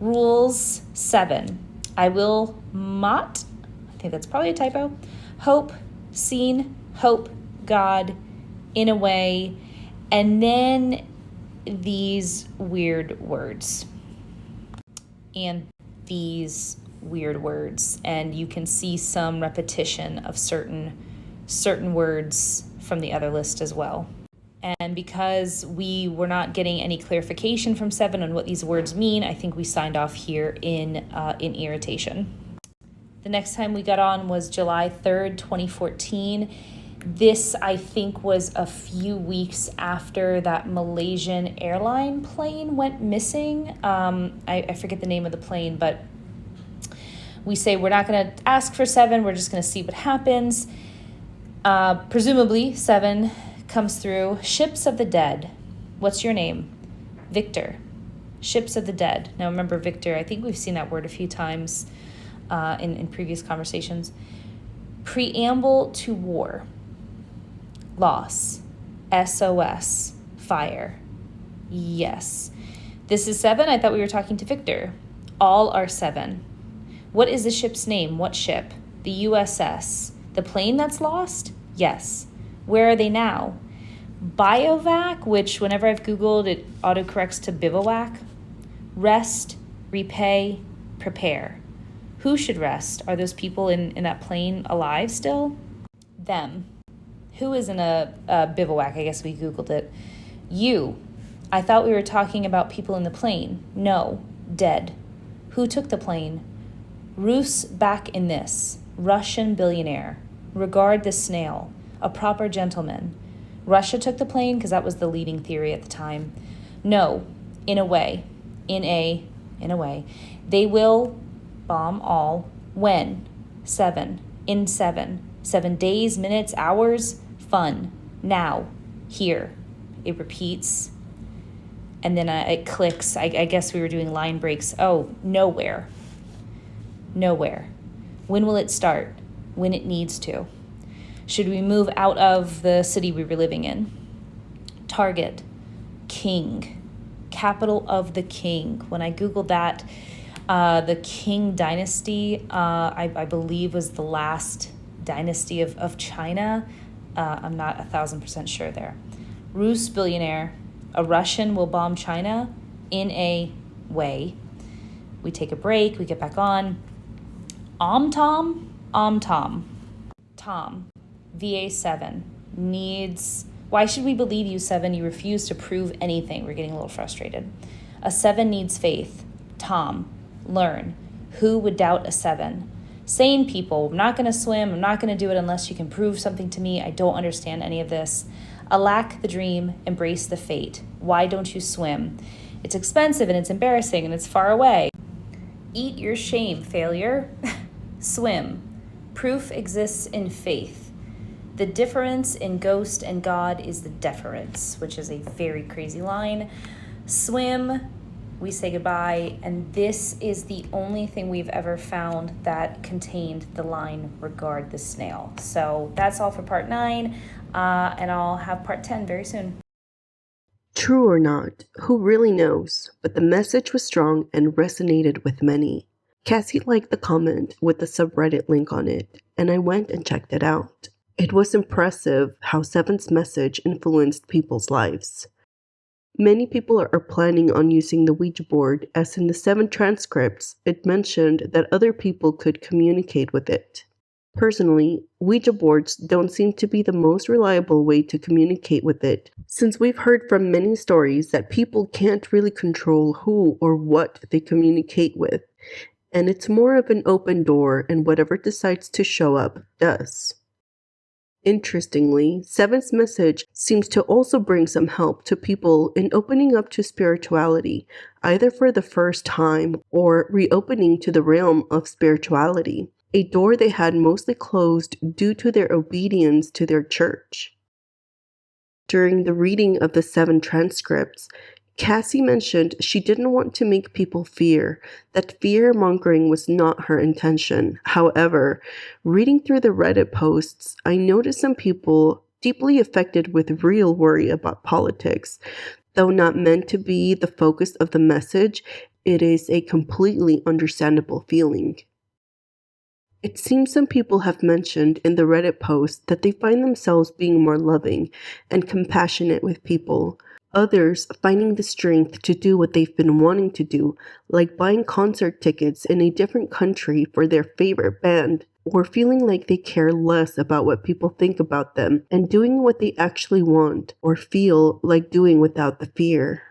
Rules 7. I will not, I think that's probably a typo, hope, seen, hope, God, in a way, and then these weird words. And these weird words. And you can see some repetition of certain words from the other list as well. And because we were not getting any clarification from Seven on what these words mean, I think we signed off here in irritation. The next time we got on was July 3rd, 2014. This, I think, was a few weeks after that Malaysian airline plane went missing. I forget the name of the plane, but we say we're not going to ask for Seven. We're just going to see what happens. Presumably, 7 comes through. Ships of the dead. What's your name? Victor. Ships of the dead. Now remember, Victor, I think we've seen that word a few times in previous conversations. Preamble to war. Loss. SOS. Fire. Yes. This is 7. I thought we were talking to Victor. All are 7. What is the ship's name? What ship? The USS. The plane that's lost? Yes. Where are they now? Biovac, which whenever I've Googled, it autocorrects to bivouac. Rest, repay, prepare. Who should rest? Are those people in that plane alive still? Them. Who is in a bivouac? I guess we Googled it. You. I thought we were talking about people in the plane. No. Dead. Who took the plane? Rus back in this. Russian billionaire. Regard the snail. A proper gentleman. Russia took the plane because that was the leading theory at the time. No. In a way. In a way. They will bomb all. When? 7. In 7. 7 days, minutes, hours. Fun. Now. Here. It repeats. And then it clicks. I guess we were doing line breaks. Oh, nowhere. Nowhere. When will it start? When it needs to. Should we move out of the city we were living in? Target. King. Capital of the king. When I Googled that, the Qing dynasty, I believe was the last dynasty of China. I'm not 1,000% sure there. Rus billionaire. A Russian will bomb China in a way. We take a break. We get back on. Tom. VA7 needs... Why should we believe you, 7? You refuse to prove anything. We're getting a little frustrated. A 7 needs faith. Tom, learn. Who would doubt a 7? Sane people. I'm not going to swim. I'm not going to do it unless you can prove something to me. I don't understand any of this. Alack the dream. Embrace the fate. Why don't you swim? It's expensive and it's embarrassing and it's far away. Eat your shame, failure. Swim. Proof exists in faith. The difference in ghost and God is the deference, which is a very crazy line. Swim, we say goodbye, and this is the only thing we've ever found that contained the line, regard the snail. So that's all for part 9, and I'll have part 10 very soon. True or not, who really knows? But the message was strong and resonated with many. Cassie liked the comment with the subreddit link on it, and I went and checked it out. It was impressive how 7's message influenced people's lives. Many people are planning on using the Ouija board, as in the 7 transcripts, it mentioned that other people could communicate with it. Personally, Ouija boards don't seem to be the most reliable way to communicate with it, since we've heard from many stories that people can't really control who or what they communicate with, and it's more of an open door and whatever decides to show up does. Interestingly, 7's message seems to also bring some help to people in opening up to spirituality, either for the first time or reopening to the realm of spirituality, a door they had mostly closed due to their obedience to their church. During the reading of the 7 transcripts, Cassie mentioned she didn't want to make people fear, that fear-mongering was not her intention. However, reading through the Reddit posts, I noticed some people deeply affected with real worry about politics. Though not meant to be the focus of the message, it is a completely understandable feeling. It seems some people have mentioned in the Reddit post that they find themselves being more loving and compassionate with people. Others finding the strength to do what they've been wanting to do, like buying concert tickets in a different country for their favorite band, or feeling like they care less about what people think about them and doing what they actually want or feel like doing without the fear.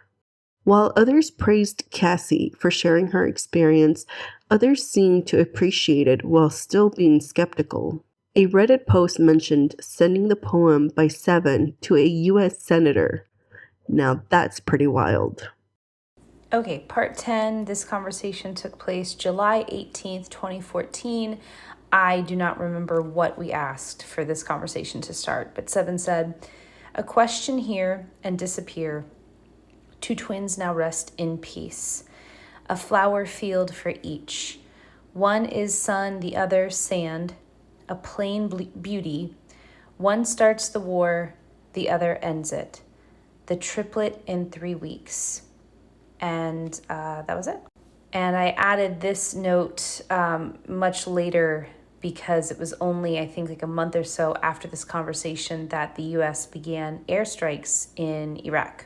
While others praised Cassie for sharing her experience, others seemed to appreciate it while still being skeptical. A Reddit post mentioned sending the poem by 7 to a U.S. senator. Now that's pretty wild. Okay, part 10. This conversation took place July 18th, 2014. I do not remember what we asked for this conversation to start, but 7 said, "A question here and disappear. 2 twins now rest in peace. A flower field for each. One is sun, the other sand, a plain beauty. One starts the war, the other ends it. The triplet in 3 weeks." And that was it. And I added this note much later because it was only, I think, like a month or so after this conversation that the U.S. began airstrikes in Iraq.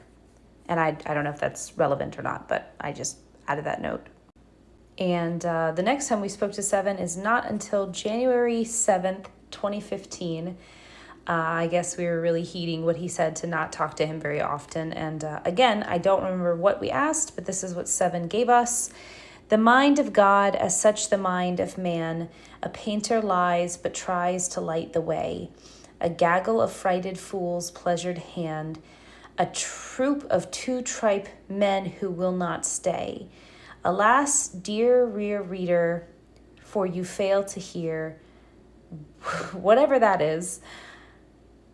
And I don't know if that's relevant or not, but I just added that note. And the next time we spoke to 7 is not until January 7th, 2015. I guess we were really heeding what he said to not talk to him very often. And again, I don't remember what we asked, but this is what 7 gave us. "The mind of God, as such the mind of man, a painter lies but tries to light the way. A gaggle of frighted fools pleasured hand, a troop of 2 tripe men who will not stay. Alas, dear reader, for you fail to hear," whatever that is.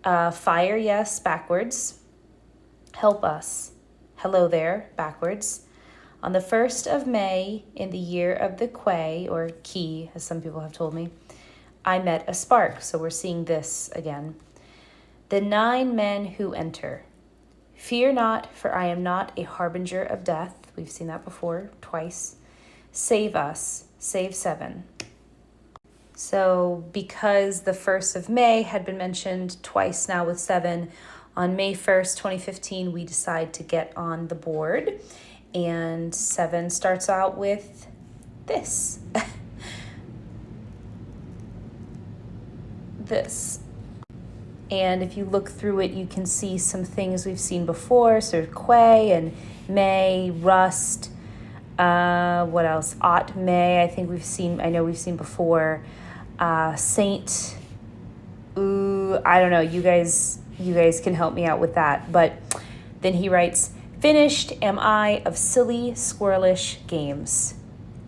"Fire, yes, backwards. Help us. Hello there, backwards. On the 1st of May, in the year of the quay," or key, as some people have told me, "I met a spark." So we're seeing this again. "The 9 men who enter. Fear not, for I am not a harbinger of death." We've seen that before, twice. "Save us, save 7. So because the 1st of May had been mentioned twice now with 7, on May 1st, 2015, we decide to get on the board. And 7 starts out with this. This. And if you look through it, you can see some things we've seen before. So quay and May, rust. What else? Aught May, I know we've seen before. Saint. Ooh, I don't know. You guys can help me out with that. But then he writes, "Finished am I of silly, squirrelish games.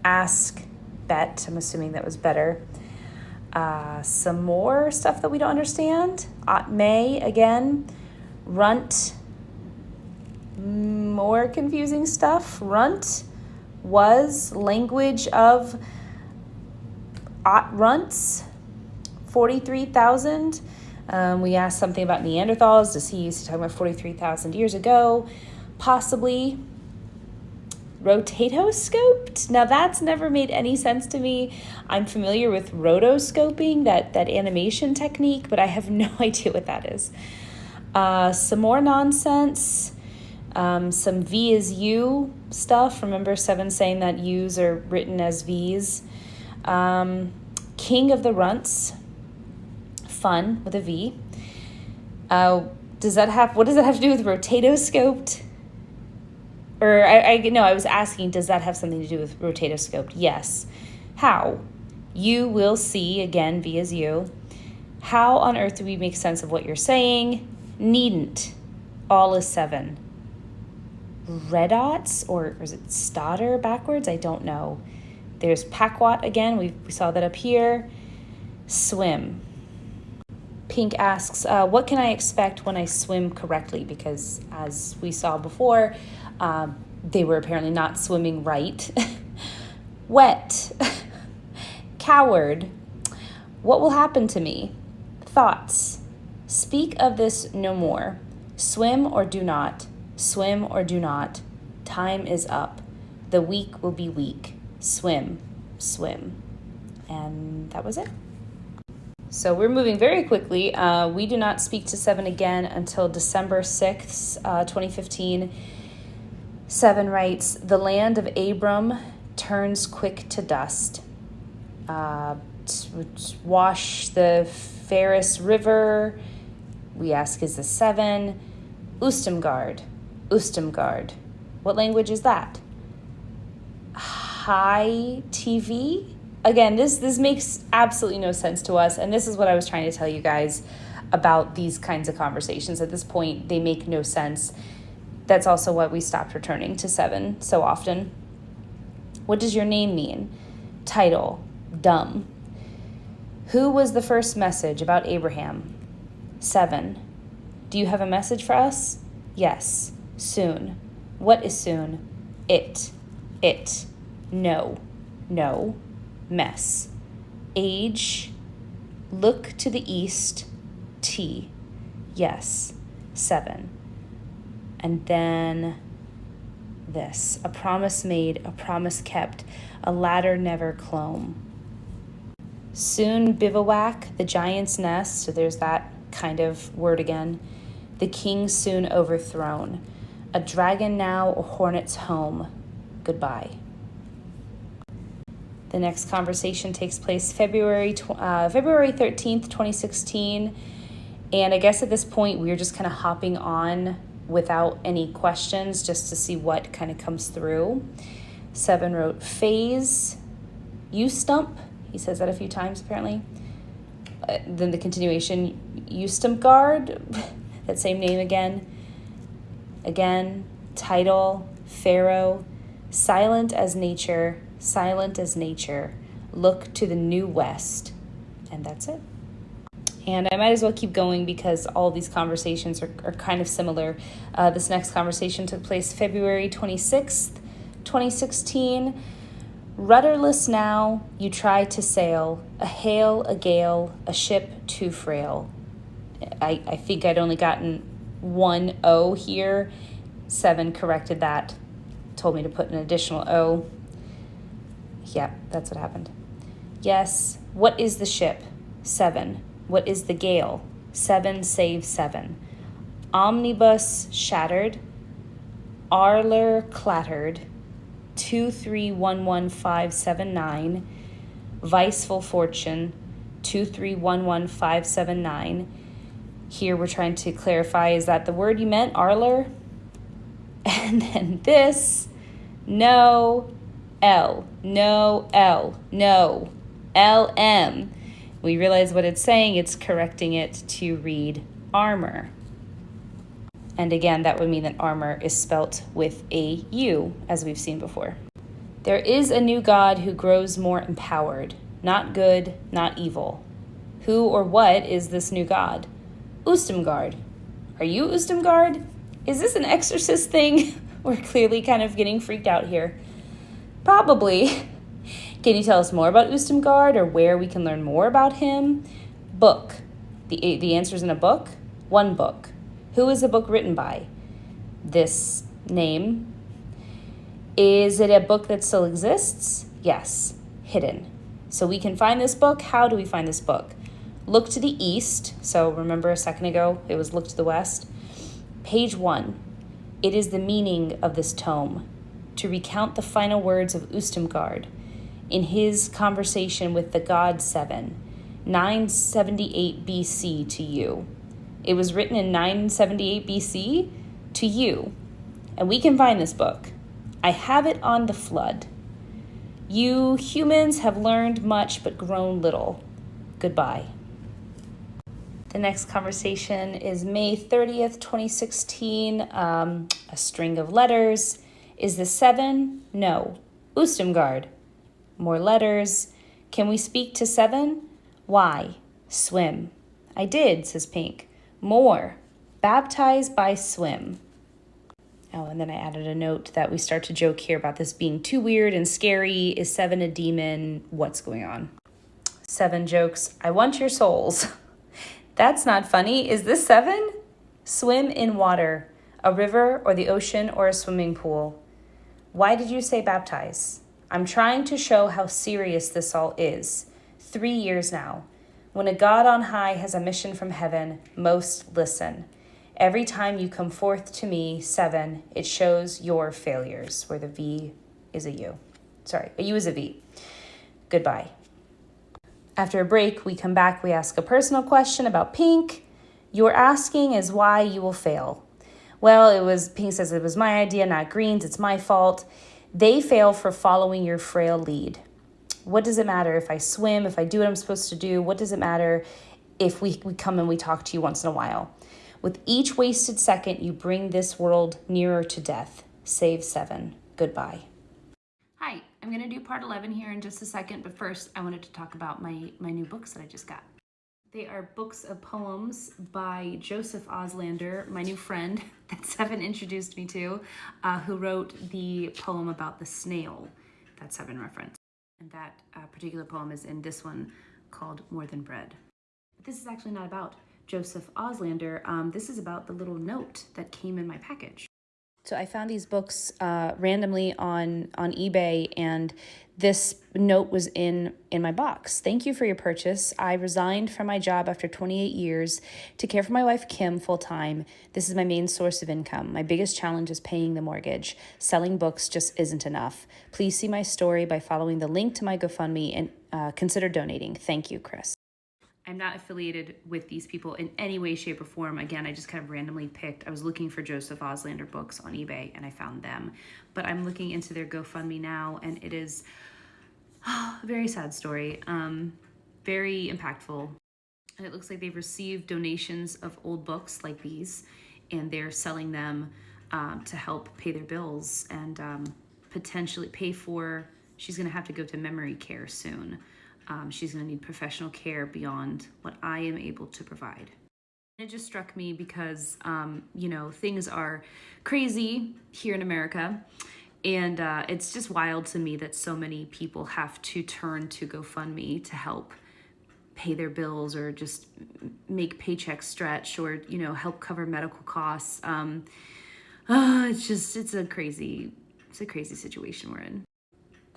Ask, bet." I'm assuming that was better. Some more stuff that we don't understand. May, again. Runt. More confusing stuff. Runt was language of runts. 43,000. We asked something about Neanderthals. Is he talking about 43,000 years ago? Possibly. Rotoscoped? Now that's never made any sense to me. I'm familiar with rotoscoping, that animation technique, but I have no idea what that is. Some more nonsense. Some V is U stuff. Remember 7 saying that U's are written as V's. King of the Runts. Fun with a V. What does that have to do with rotoscoped? Or I was asking, does that have something to do with rotoscoped? Yes. How? You will see, again, V is you. How on earth do we make sense of what you're saying? Needn't. All is 7. Redots, or is it Stoddard backwards? I don't know. There's Paquat again. We saw that up here. Swim. Pink asks, what can I expect when I swim correctly? Because as we saw before, they were apparently not swimming right. Wet. Coward. What will happen to me? Thoughts. Speak of this no more. Swim or do not. Swim or do not. Time is up. The weak will be weak. Swim. Swim. And that was it. So we're moving very quickly. We do not speak to 7 again until December 6th, 2015. 7 writes, the land of Abram turns quick to dust. Wash the Ferris River. We ask, is the 7? Ustamgard. Ustamgard. What language is that? High TV? Again, this makes absolutely no sense to us, and this is what I was trying to tell you guys about these kinds of conversations. At this point, they make no sense. That's also why we stopped returning to 7 so often. What does your name mean? Title, dumb. Who was the first message about Abraham? 7. Do you have a message for us? Yes. Soon. What is soon? It. No. Mess. Age. Look to the east. T. Yes. 7. And then this. A promise made, a promise kept, a ladder never clomb. Soon bivouac, the giant's nest, so there's that kind of word again. The king soon overthrown. A dragon now, a hornet's home. Goodbye. The next conversation takes place February 13th, 2016. And I guess at this point, we were just kind of hopping on without any questions just to see what kind of comes through. 7 wrote, phase, you stump. He says that a few times, apparently. Then the continuation, you stump guard, that same name again. Again, title, Pharaoh, silent as nature, look to the new west. And that's it. And I might as well keep going because all these conversations are kind of similar. This next conversation took place February 26th, 2016. Rudderless now, you try to sail, a hail, a gale, a ship too frail. I think I'd only gotten 1 O here. 7 corrected that, told me to put an additional O. Yeah, that's what happened. Yes, what is the ship? 7. What is the gale? 7 save 7. Omnibus shattered. Arler clattered. 2311579. Viceful fortune. 2311579. Here we're trying to clarify, is that the word you meant, Arler? And then this, no, L, no, L, no, LM. We realize what it's saying, it's correcting it to read armor. And again, that would mean that armor is spelt with a U, as we've seen before. There is a new God who grows more empowered, not good, not evil. Who or what is this new God? Ustamgard. Are you Ustamgard? Is this an exorcist thing? We're clearly kind of getting freaked out here. Probably. Can you tell us more about Ustamgard or where we can learn more about him? Book. The answer's in a book? One book. Who is the book written by? This name. Is it a book that still exists? Yes. Hidden. So we can find this book. How do we find this book? Look to the east. So remember a second ago, it was look to the west. Page 1. It is the meaning of this tome to recount the final words of Ustamgard in his conversation with the god 7, 978 BC to you. It was written in 978 BC to you. And we can find this book. I have it on the flood. You humans have learned much but grown little. Goodbye. The next conversation is May 30th, 2016. A string of letters. Is this 7? No. Ustamgard. More letters. Can we speak to 7? Why? Swim. I did, says Pink. More. Baptized by swim. Oh, and then I added a note that we start to joke here about this being too weird and scary. Is 7 a demon? What's going on? 7 jokes. I want your souls. That's not funny. Is this 7? Swim in water. A river or the ocean or a swimming pool. Why did you say baptize? I'm trying to show how serious this all is. 3 years now. When a God on high has a mission from heaven, most listen. Every time you come forth to me, 7, it shows your failures, where the V is a U. Sorry, a U is a V. Goodbye. After a break, we come back, we ask a personal question about Pink. Your asking is why you will fail. Well, Pink says it was my idea, not Green's, it's my fault. They fail for following your frail lead. What does it matter if I swim, if I do what I'm supposed to do? What does it matter if we come and we talk to you once in a while? With each wasted second, you bring this world nearer to death. Save 7. Goodbye. Hi, I'm going to do part 11 here in just a second, but first I wanted to talk about my new books that I just got. They are books of poems by Joseph Auslander, my new friend that Seven introduced me to, who wrote the poem about the snail that Seven referenced. And that particular poem is in this one called More Than Bread. But this is actually not about Joseph Auslander. This is about the little note that came in my package. So I found these books randomly on eBay, and this note was in my box. Thank you for your purchase. I resigned from my job after 28 years to care for my wife, Kim, full-time. This is my main source of income. My biggest challenge is paying the mortgage. Selling books just isn't enough. Please see my story by following the link to my GoFundMe and consider donating. Thank you, Chris. I'm not affiliated with these people in any way, shape, or form. Again, I just kind of randomly picked. I was looking for Joseph Auslander books on eBay, and I found them. But I'm looking into their GoFundMe now, and it is a very sad story, very impactful. And it looks like they've received donations of old books like these, and they're selling them to help pay their bills and potentially pay for, she's going to have to go to memory care soon. She's going to need professional care beyond what I am able to provide. It just struck me because, things are crazy here in America. And it's just wild to me that so many people have to turn to GoFundMe to help pay their bills or just make paychecks stretch or, help cover medical costs. It's a crazy situation we're in.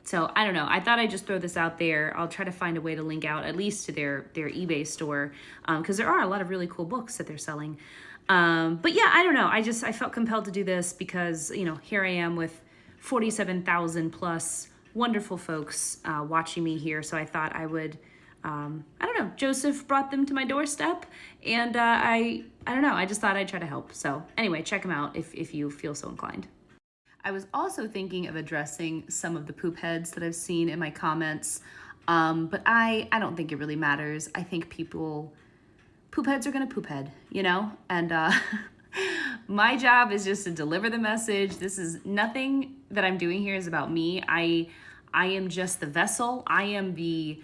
So I don't know. I thought I'd just throw this out there. I'll try to find a way to link out at least to their eBay store because there are a lot of really cool books that they're selling. But yeah, I don't know. I felt compelled to do this because, here I am with 47,000 plus wonderful folks watching me here. So I thought I would, Joseph brought them to my doorstep and I don't know. I just thought I'd try to help. So anyway, check them out if you feel so inclined. I was also thinking of addressing some of the poop heads that I've seen in my comments, but I don't think it really matters. I think poop heads are gonna poop head, and my job is just to deliver the message. This is nothing that I'm doing here is about me. I am just the vessel. I am the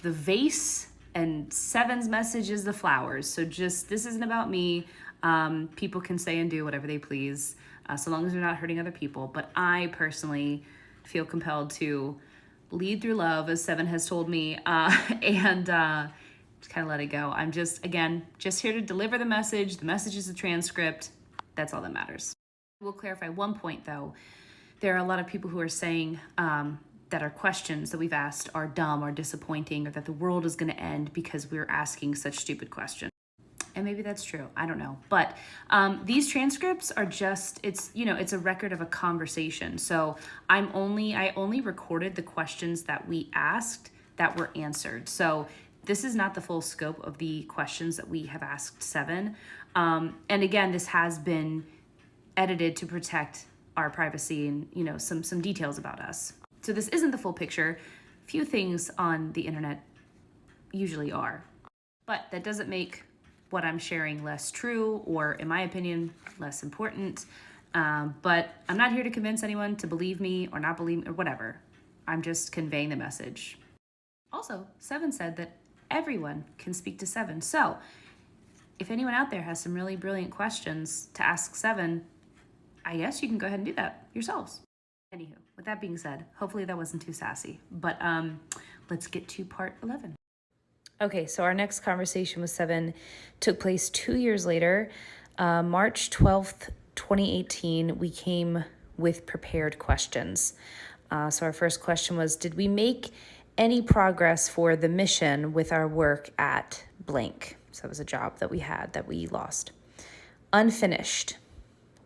vase, and Seven's message is the flowers. So this isn't about me. People can say and do whatever they please. So long as they're not hurting other people. But I personally feel compelled to lead through love, as Seven has told me, and just kind of let it go. I'm just here to deliver the message. The message is the transcript. That's all that matters. We'll clarify one point, though. There are a lot of people who are saying that our questions that we've asked are dumb or disappointing, or that the world is going to end because we're asking such stupid questions. And maybe that's true. I don't know. But these transcripts are just, it's a record of a conversation. So I only recorded the questions that we asked that were answered. So this is not the full scope of the questions that we have asked Seven. And again, this has been edited to protect our privacy and, some details about us. So this isn't the full picture. Few things on the internet usually are. But that doesn't make what I'm sharing less true or, in my opinion, less important. But I'm not here to convince anyone to believe me or not believe me or whatever. I'm just conveying the message. Also, Seven said that everyone can speak to Seven. So if anyone out there has some really brilliant questions to ask Seven, I guess you can go ahead and do that yourselves. Anywho, with that being said, hopefully that wasn't too sassy. But let's get to part 11. Okay, so our next conversation with Seven took place 2 years later. March 12th, 2018, we came with prepared questions. So our first question was, did we make any progress for the mission with our work at blank? So that was a job that we had that we lost. Unfinished.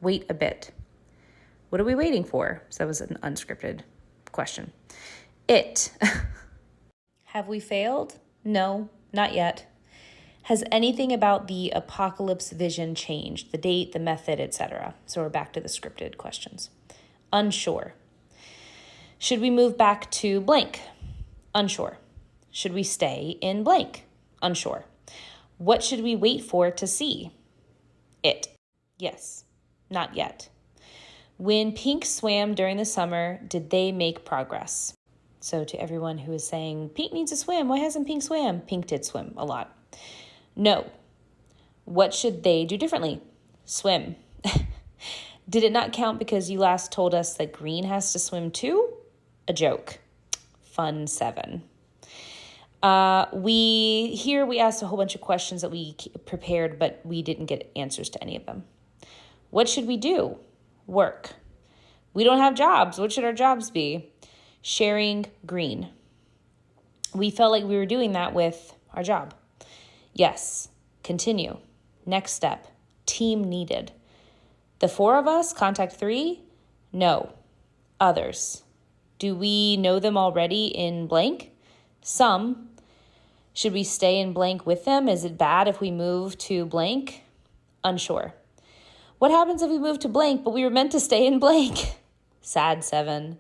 Wait a bit. What are we waiting for? So that was an unscripted question. Have we failed? No, not yet. Has anything about the apocalypse vision changed? The date, the method, etc. So we're back to the scripted questions. Unsure. Should we move back to blank? Unsure. Should we stay in blank? Unsure. What should we wait for to see? Yes, not yet. When Pink swam during the summer, did they make progress? So to everyone who is saying, Pink needs to swim, why hasn't Pink swam? Pink did swim a lot. No. What should they do differently? Swim. Did it not count because you last told us that green has to swim too? A joke. Fun 7. We asked a whole bunch of questions that we prepared, but we didn't get answers to any of them. What should we do? Work. We don't have jobs. What should our jobs be? Sharing green. We felt like we were doing that with our job. Yes. Continue. Next step. Team needed. The 4 of us, contact 3? No. Others. Do we know them already in blank? Some. Should we stay in blank with them? Is it bad if we move to blank? Unsure. What happens if we move to blank, but we were meant to stay in blank? Sad 7.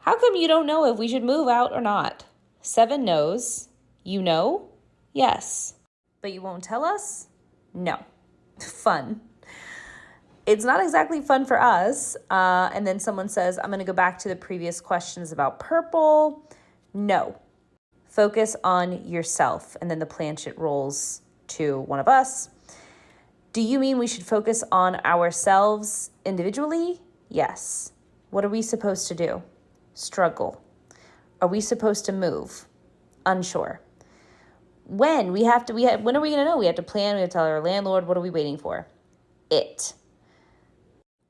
How come you don't know if we should move out or not? 7 knows. You know? Yes. But you won't tell us? No. Fun. It's not exactly fun for us. And then someone says, I'm going to go back to the previous questions about purple. No. Focus on yourself. And then the planchette rolls to one of us. Do you mean we should focus on ourselves individually? Yes. What are we supposed to do? Struggle. Are we supposed to move? Unsure. When? When are we going to know? We have to plan. We have to tell our landlord. What are we waiting for? It.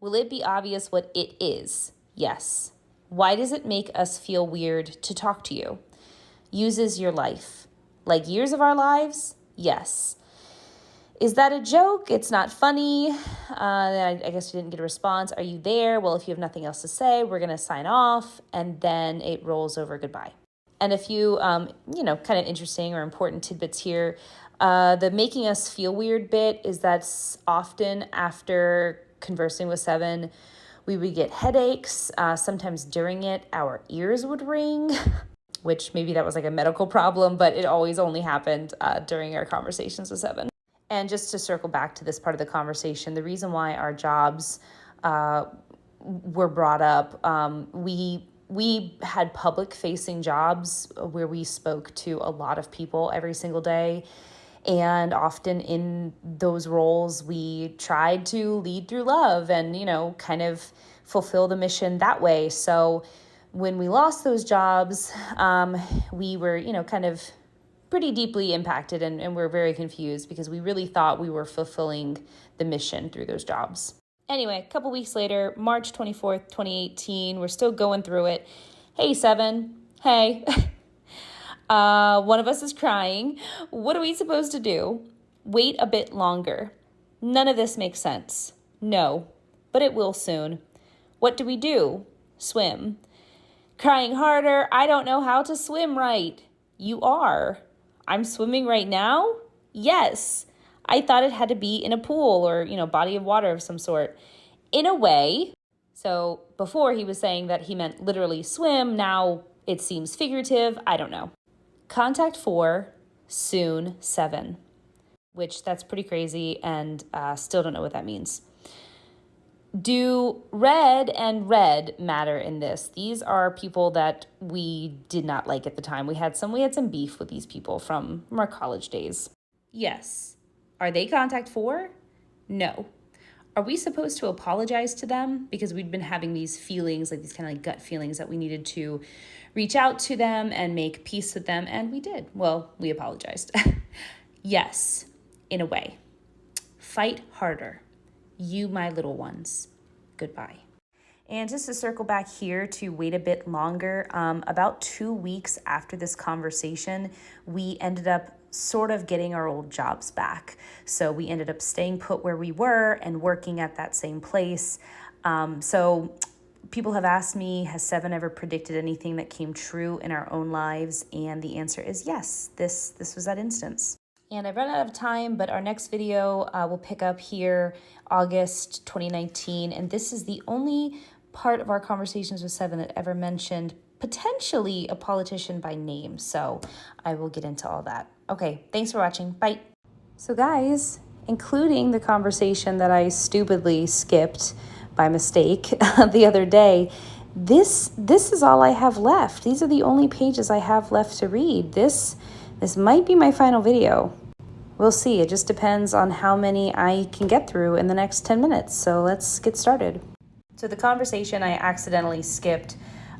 Will it be obvious what it is? Yes. Why does it make us feel weird to talk to you? Uses your life. Like years of our lives? Yes. Is that a joke? It's not funny. I guess we didn't get a response. Are you there? Well, if you have nothing else to say, we're going to sign off. And then it rolls over goodbye. And a few, kind of interesting or important tidbits here. The making us feel weird bit is that's often after conversing with 7, we would get headaches. Sometimes during it, our ears would ring, which maybe that was like a medical problem, but it always only happened during our conversations with 7. And just to circle back to this part of the conversation, the reason why our jobs were brought up, we had public-facing jobs where we spoke to a lot of people every single day. And often in those roles, we tried to lead through love and, kind of fulfill the mission that way. So when we lost those jobs, we were, kind of pretty deeply impacted and we're very confused because we really thought we were fulfilling the mission through those jobs. Anyway, a couple weeks later, March 24th, 2018, we're still going through it. Hey, 7. Hey. One of us is crying. What are we supposed to do? Wait a bit longer. None of this makes sense. No, but it will soon. What do we do? Swim. Crying harder. I don't know how to swim right. You are. I'm swimming right now? Yes. I thought it had to be in a pool or, body of water of some sort. In a way. So before he was saying that he meant literally swim. Now it seems figurative. I don't know. Contact 4, soon 7, which that's pretty crazy and still don't know what that means. Do red and red matter in this? These are people that we did not like at the time. We had some beef with these people from our college days. Yes. Are they contact 4? No. Are we supposed to apologize to them? Because we'd been having these feelings, like these kind of like gut feelings that we needed to reach out to them and make peace with them. And we did. Well, we apologized. Yes, in a way. Fight harder. You, my little ones. Goodbye. And just to circle back here to wait a bit longer, about 2 weeks after this conversation, we ended up sort of getting our old jobs back. So we ended up staying put where we were and working at that same place. So people have asked me, has 7 ever predicted anything that came true in our own lives? And the answer is yes, this was that instance. And I've run out of time, but our next video will pick up here August 2019. And this is the only part of our conversations with 7 that ever mentioned potentially a politician by name. So I will get into all that. Okay, thanks for watching. Bye. So guys, including the conversation that I stupidly skipped by mistake the other day. This is all I have left. These are the only pages I have left to read. This might be my final video. We'll see. It just depends on how many I can get through in the next 10 minutes. So let's get started. So the conversation I accidentally skipped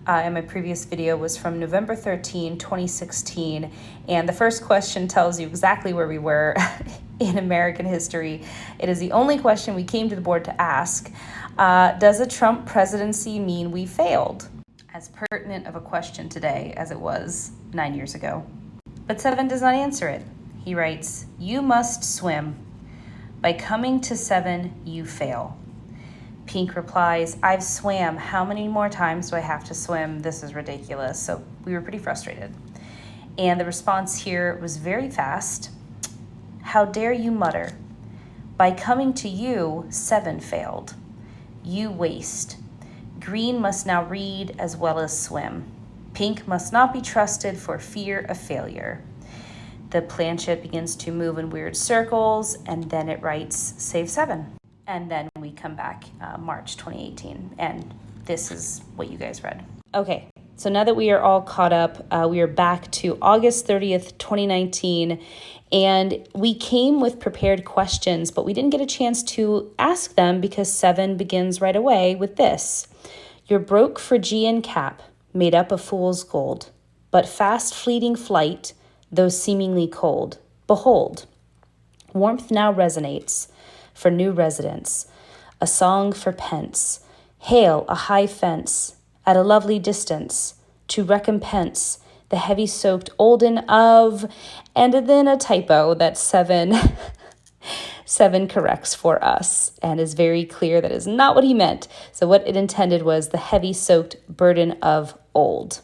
in my previous video was from November 13, 2016. And the first question tells you exactly where we were in American history. It is the only question we came to the board to ask. Does a Trump presidency mean we failed? As pertinent of a question today as it was 9 years ago. But Seven does not answer it. He writes, "You must swim. By coming to 7, you fail." Pink replies, "I've swam. How many more times do I have to swim? This is ridiculous." So we were pretty frustrated. And the response here was very fast. "How dare you mutter? By coming to you, 7 failed. You waste. Green must now read as well as swim. Pink must not be trusted for fear of failure." The planchette begins to move in weird circles, and then it writes Savese7en. And then we come back March 2018, and this is what you guys read. Okay, so now that we are all caught up, we are back to August 30th, 2019, and we came with prepared questions, but we didn't get a chance to ask them because 7 begins right away with this. "Your broke Phrygian cap, made up of fool's gold, but fast fleeting flight, though seemingly cold. Behold, warmth now resonates for new residents, a song for pence. Hail a high fence, at a lovely distance, to recompense the heavy-soaked olden of," and then a typo that 7 corrects for us and is very clear that is not what he meant. So what it intended was the heavy-soaked burden of old.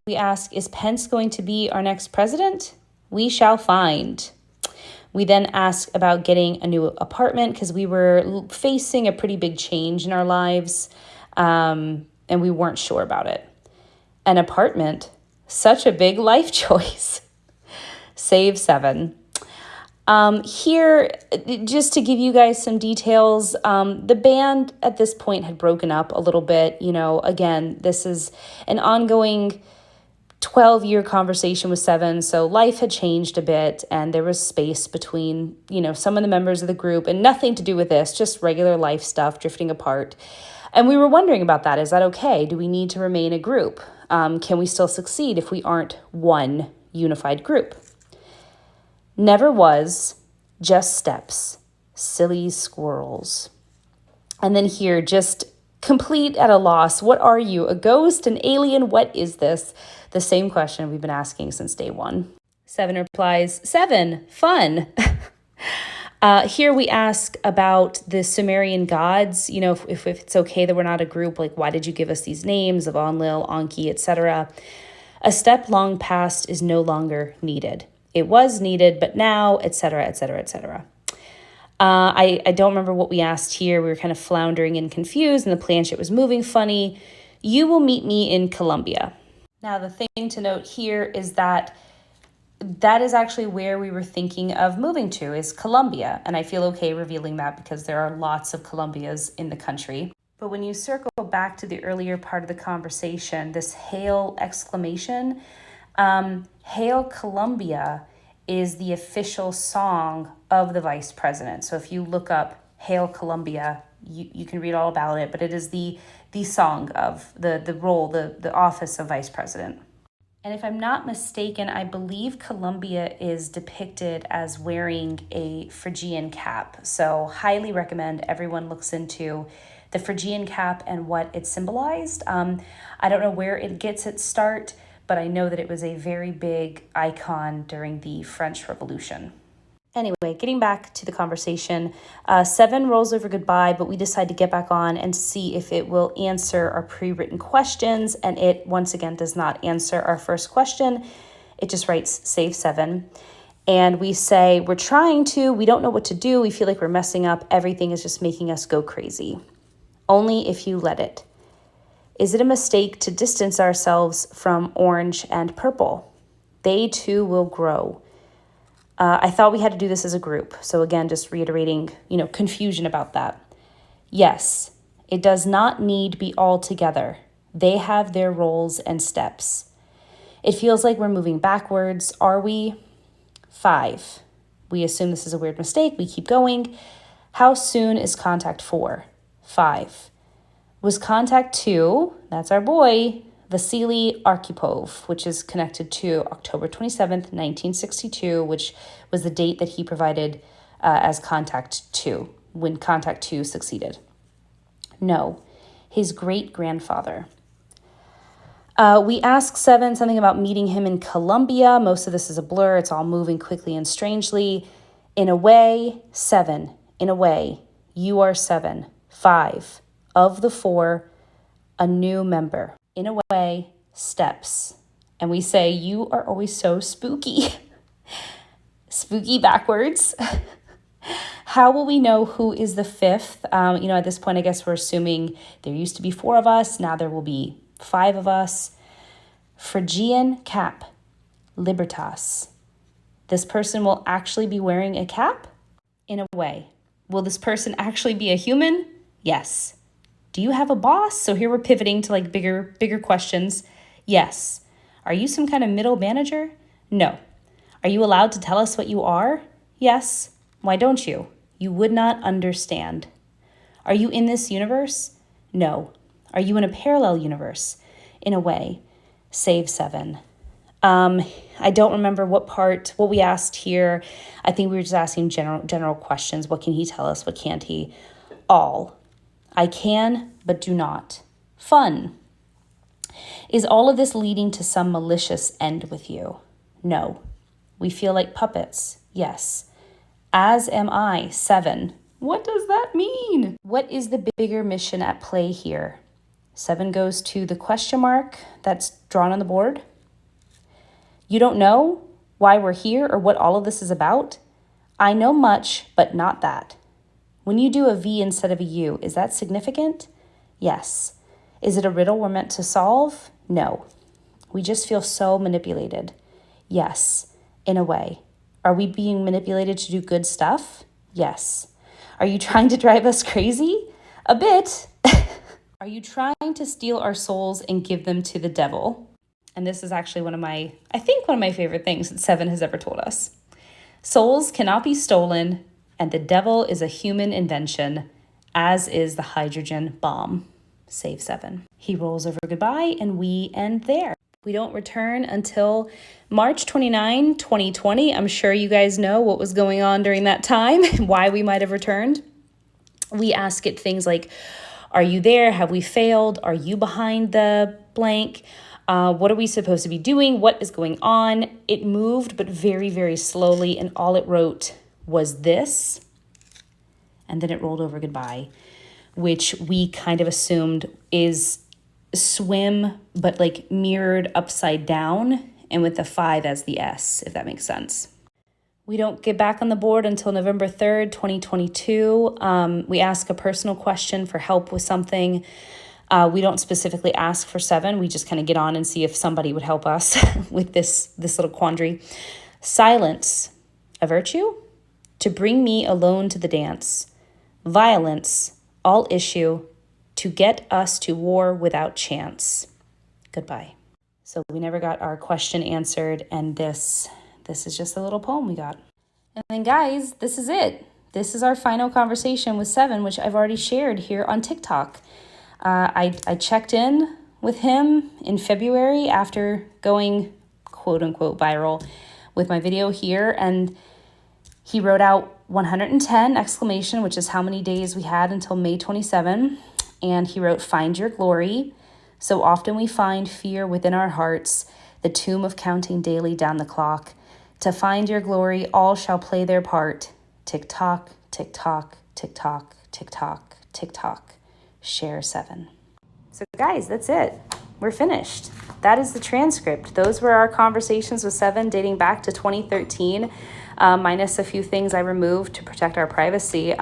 We ask, is Pence going to be our next president? We shall find. We then ask about getting a new apartment because we were facing a pretty big change in our lives, and we weren't sure about it. An apartment? Such a big life choice. Savese7en. Here, just to give you guys some details, the band at this point had broken up a little bit. You know, again, this is an ongoing 12-year conversation with 7, so life had changed a bit, and there was space between, some of the members of the group, and nothing to do with this, just regular life stuff drifting apart. And we were wondering about that. Is that okay? Do we need to remain a group? Can we still succeed if we aren't one unified group? Never was, just steps, silly squirrels. And then here, just complete at a loss. What are you? A ghost? An alien? What is this? The same question we've been asking since day 1. 7 replies, 7, fun. Here we ask about the Sumerian gods. If it's okay that we're not a group, like why did you give us these names of Enlil, Anki, etc.? A step long past is no longer needed. It was needed, but now, etc., etc., etc. I don't remember what we asked here. We were kind of floundering and confused, and the planchette was moving funny. You will meet me in Colombia. Now, the thing to note here is that is actually where we were thinking of moving to, is Colombia. And I feel okay revealing that because there are lots of Colombias in the country. But when you circle back to the earlier part of the conversation, this hail exclamation, Hail Colombia is the official song of the vice president. So if you look up Hail Colombia, you can read all about it, but it is the song of the role, the office of vice president. And if I'm not mistaken, I believe Colombia is depicted as wearing a Phrygian cap. So highly recommend everyone looks into the Phrygian cap and what it symbolized. I don't know where it gets its start, but I know that it was a very big icon during the French Revolution. Anyway, getting back to the conversation, 7 rolls over goodbye, but we decide to get back on and see if it will answer our pre-written questions. And it, once again, does not answer our first question. It just writes Savese7en. And we say, we're trying to, we don't know what to do. We feel like we're messing up. Everything is just making us go crazy. Only if you let it. Is it a mistake to distance ourselves from orange and purple? They too will grow. I thought we had to do this as a group. So again, just reiterating, confusion about that. Yes, it does not need be all together. They have their roles and steps. It feels like we're moving backwards. Are we? 5. We assume this is a weird mistake. We keep going. How soon is contact 4? 5. Was contact 2, that's our boy, Vasily Arkhipov, which is connected to October 27th, 1962, which was the date that he provided as contact 2, when contact 2 succeeded. No, his great-grandfather. We ask 7 something about meeting him in Colombia. Most of this is a blur. It's all moving quickly and strangely. In a way, 7. In a way, you are 7. 5. Of the 4, a new member. In a way, steps. And we say, you are always so spooky. Spooky backwards. How will we know who is the 5th? At this point, I guess we're assuming there used to be 4 of us. Now there will be 5 of us. Phrygian cap. Libertas. This person will actually be wearing a cap? In a way. Will this person actually be a human? Yes. Do you have a boss? So here we're pivoting to like bigger questions. Yes. Are you some kind of middle manager? No. Are you allowed to tell us what you are? Yes. Why don't you? You would not understand. Are you in this universe? No. Are you in a parallel universe? In a way. Savese7en. I don't remember what we asked here. I think we were just asking general questions. What can he tell us? What can't he? All. I can, but do not. Fun. Is all of this leading to some malicious end with you? No. We feel like puppets. Yes. As am I. 7. What does that mean? What is the bigger mission at play here? 7 goes to the question mark that's drawn on the board. You don't know why we're here or what all of this is about? I know much, but not that. When you do a V instead of a U, is that significant? Yes. Is it a riddle we're meant to solve? No. We just feel so manipulated. Yes, in a way. Are we being manipulated to do good stuff? Yes. Are you trying to drive us crazy? A bit. Are you trying to steal our souls and give them to the devil? And this is actually one of my favorite things that 7 has ever told us. Souls cannot be stolen, and the devil is a human invention, as is the hydrogen bomb. Savese7en. He rolls over goodbye, and we end there. We don't return until March 29, 2020. I'm sure you guys know what was going on during that time, why we might have returned. We ask it things like, are you there? Have we failed? Are you behind the blank? What are we supposed to be doing? What is going on? It moved, but very, very slowly, and all it wrote was this, and then it rolled over goodbye, which we kind of assumed is swim, but like mirrored upside down, and with the 5 as the S, if that makes sense. We don't get back on the board until November 3rd, 2022. We ask a personal question for help with something. We don't specifically ask for 7. We just kind of get on and see if somebody would help us with this little quandary. Silence, a virtue? To bring me alone to the dance. Violence, all issue. To get us to war without chance. Goodbye. So we never got our question answered, and this is just a little poem we got. And then guys, this is it. This is our final conversation with 7, which I've already shared here on TikTok. I checked in with him in February after going quote unquote viral with my video here, and he wrote out 110 exclamation, which is how many days we had until May 27. And he wrote, find your glory. So often we find fear within our hearts, the tomb of counting daily down the clock. To find your glory, all shall play their part. Tick tock, tick tock, tick tock, tick tock, tick tock. Share 7. So guys, that's it. We're finished. That is the transcript. Those were our conversations with 7 dating back to 2013, minus a few things I removed to protect our privacy.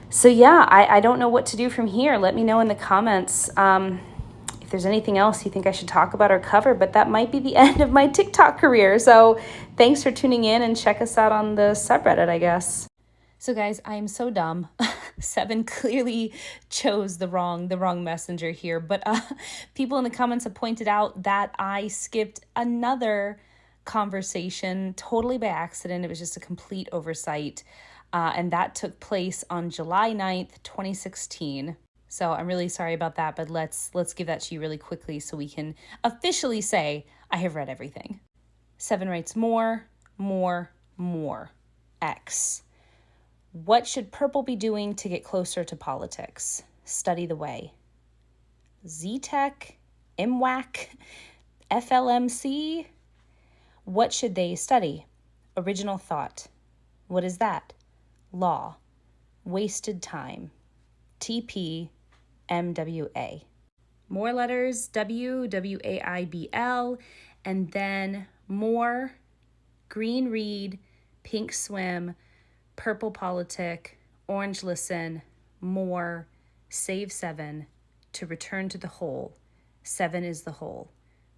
So yeah, I don't know what to do from here. Let me know in the comments if there's anything else you think I should talk about or cover, but that might be the end of my TikTok career. So thanks for tuning in, and check us out on the subreddit, I guess. So guys, I am so dumb. Seven clearly chose the wrong messenger here, but people in the comments have pointed out that I skipped another conversation totally by accident. It was just a complete oversight, and that took place on July 9th, 2016. So I'm really sorry about that, but let's give that to you really quickly so we can officially say I have read everything. Seven writes more. X. What should purple be doing to get closer to politics? Study the way. Z-Tech, MWAC, FLMC. What should they study? Original thought. What is that? Law. Wasted time. TP, MWA. More letters, W, WAIBL, and then more, green read, pink swim, purple politic, orange listen, more, Savese7en, to return to the whole. Seven is the whole.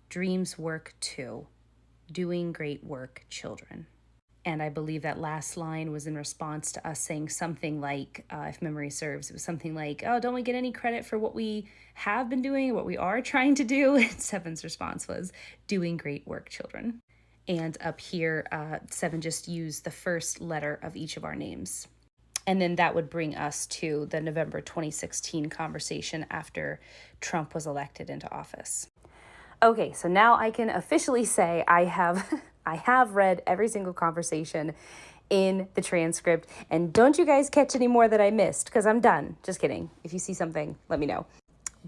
Dreams work too. Doing great work, children. And I believe that last line was in response to us saying something like, if memory serves, it was something like, oh, don't we get any credit for what we have been doing, what we are trying to do? And Seven's response was, doing great work, children. And up here, Seven just used the first letter of each of our names. And then that would bring us to the November 2016 conversation after Trump was elected into office. Okay, so now I can officially say I have read every single conversation in the transcript, and don't you guys catch any more that I missed, because I'm done. Just kidding. If you see something, let me know.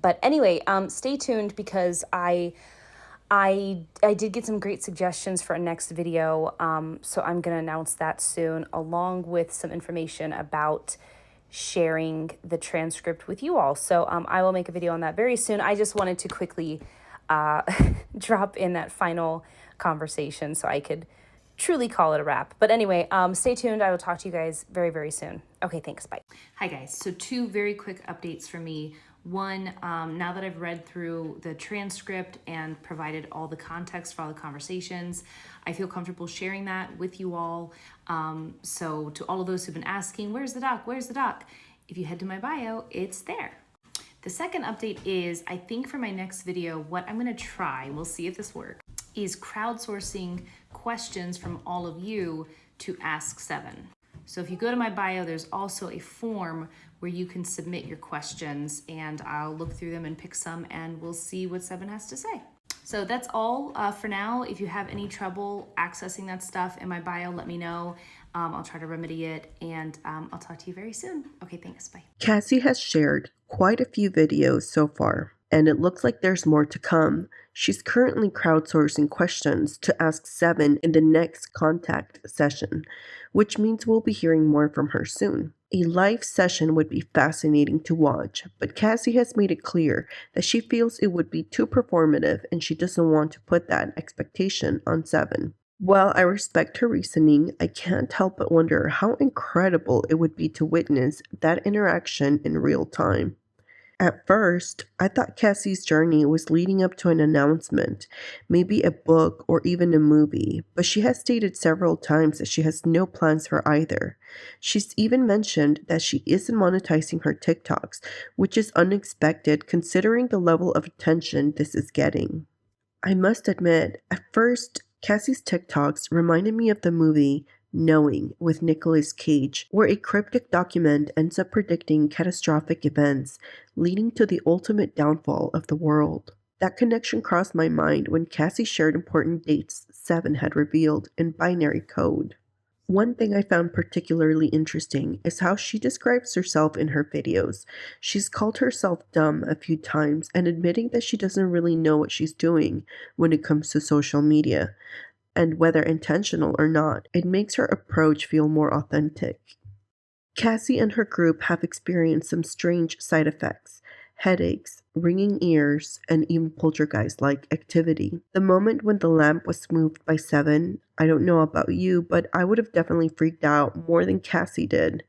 But anyway, stay tuned, because I did get some great suggestions for a next video, so I'm going to announce that soon, along with some information about sharing the transcript with you all. So I will make a video on that very soon. I just wanted to quickly drop in that final conversation so I could truly call it a wrap. But anyway, stay tuned. I will talk to you guys very, very soon. Okay, thanks. Bye. Hi guys. So two very quick updates from me. One, now that I've read through the transcript and provided all the context for all the conversations, I feel comfortable sharing that with you all. So to all of those who've been asking, where's the doc? Where's the doc? If you head to my bio, it's there. The second update is, I think for my next video, what I'm going to try, we'll see if this works, is crowdsourcing questions from all of you to ask Seven. So if you go to my bio, there's also a form where you can submit your questions, and I'll look through them and pick some, and we'll see what Seven has to say. So that's all for now. If you have any trouble accessing that stuff in my bio, let me know. I'll try to remedy it, and I'll talk to you very soon. Okay, thanks. Bye. Cassie has shared quite a few videos so far, and it looks like there's more to come. She's currently crowdsourcing questions to ask Seven in the next contact session, which means we'll be hearing more from her soon. A live session would be fascinating to watch, but Cassie has made it clear that she feels it would be too performative, and she doesn't want to put that expectation on Seven. While I respect her reasoning, I can't help but wonder how incredible it would be to witness that interaction in real time. At first, I thought Cassie's journey was leading up to an announcement, maybe a book or even a movie, but she has stated several times that she has no plans for either. She's even mentioned that she isn't monetizing her TikToks, which is unexpected considering the level of attention this is getting. I must admit, at first, Cassie's TikToks reminded me of the movie Knowing with Nicolas Cage, where a cryptic document ends up predicting catastrophic events, leading to the ultimate downfall of the world. That connection crossed my mind when Cassie shared important dates Seven had revealed in binary code. One thing I found particularly interesting is how she describes herself in her videos. She's called herself dumb a few times and admitting that she doesn't really know what she's doing when it comes to social media. And whether intentional or not, it makes her approach feel more authentic. Cassie and her group have experienced some strange side effects, headaches, ringing ears, and even poltergeist-like activity. The moment when the lamp was moved by Seven, I don't know about you, but I would have definitely freaked out more than Cassie did.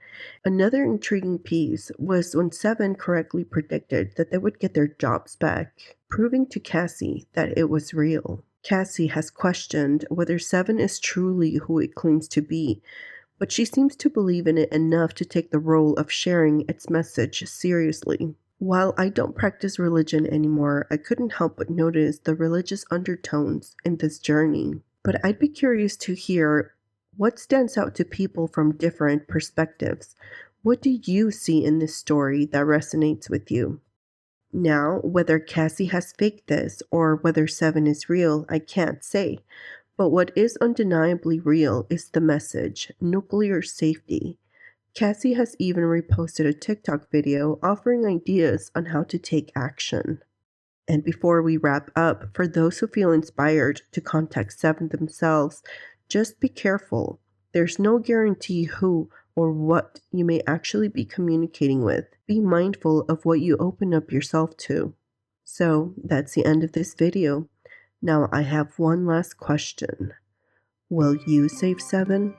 Another intriguing piece was when Seven correctly predicted that they would get their jobs back, proving to Cassie that it was real. Cassie has questioned whether Seven is truly who it claims to be, but she seems to believe in it enough to take the role of sharing its message seriously. While I don't practice religion anymore, I couldn't help but notice the religious undertones in this journey. But I'd be curious to hear what stands out to people from different perspectives. What do you see in this story that resonates with you? Now, whether Cassie has faked this or whether Seven is real, I can't say. But what is undeniably real is the message nuclear safety. Cassie has even reposted a TikTok video offering ideas on how to take action. And before we wrap up, for those who feel inspired to contact Seven themselves, just be careful. There's no guarantee who or what you may actually be communicating with. Be mindful of what you open up yourself to. So that's the end of this video. Now I have one last question. Will you save Seven?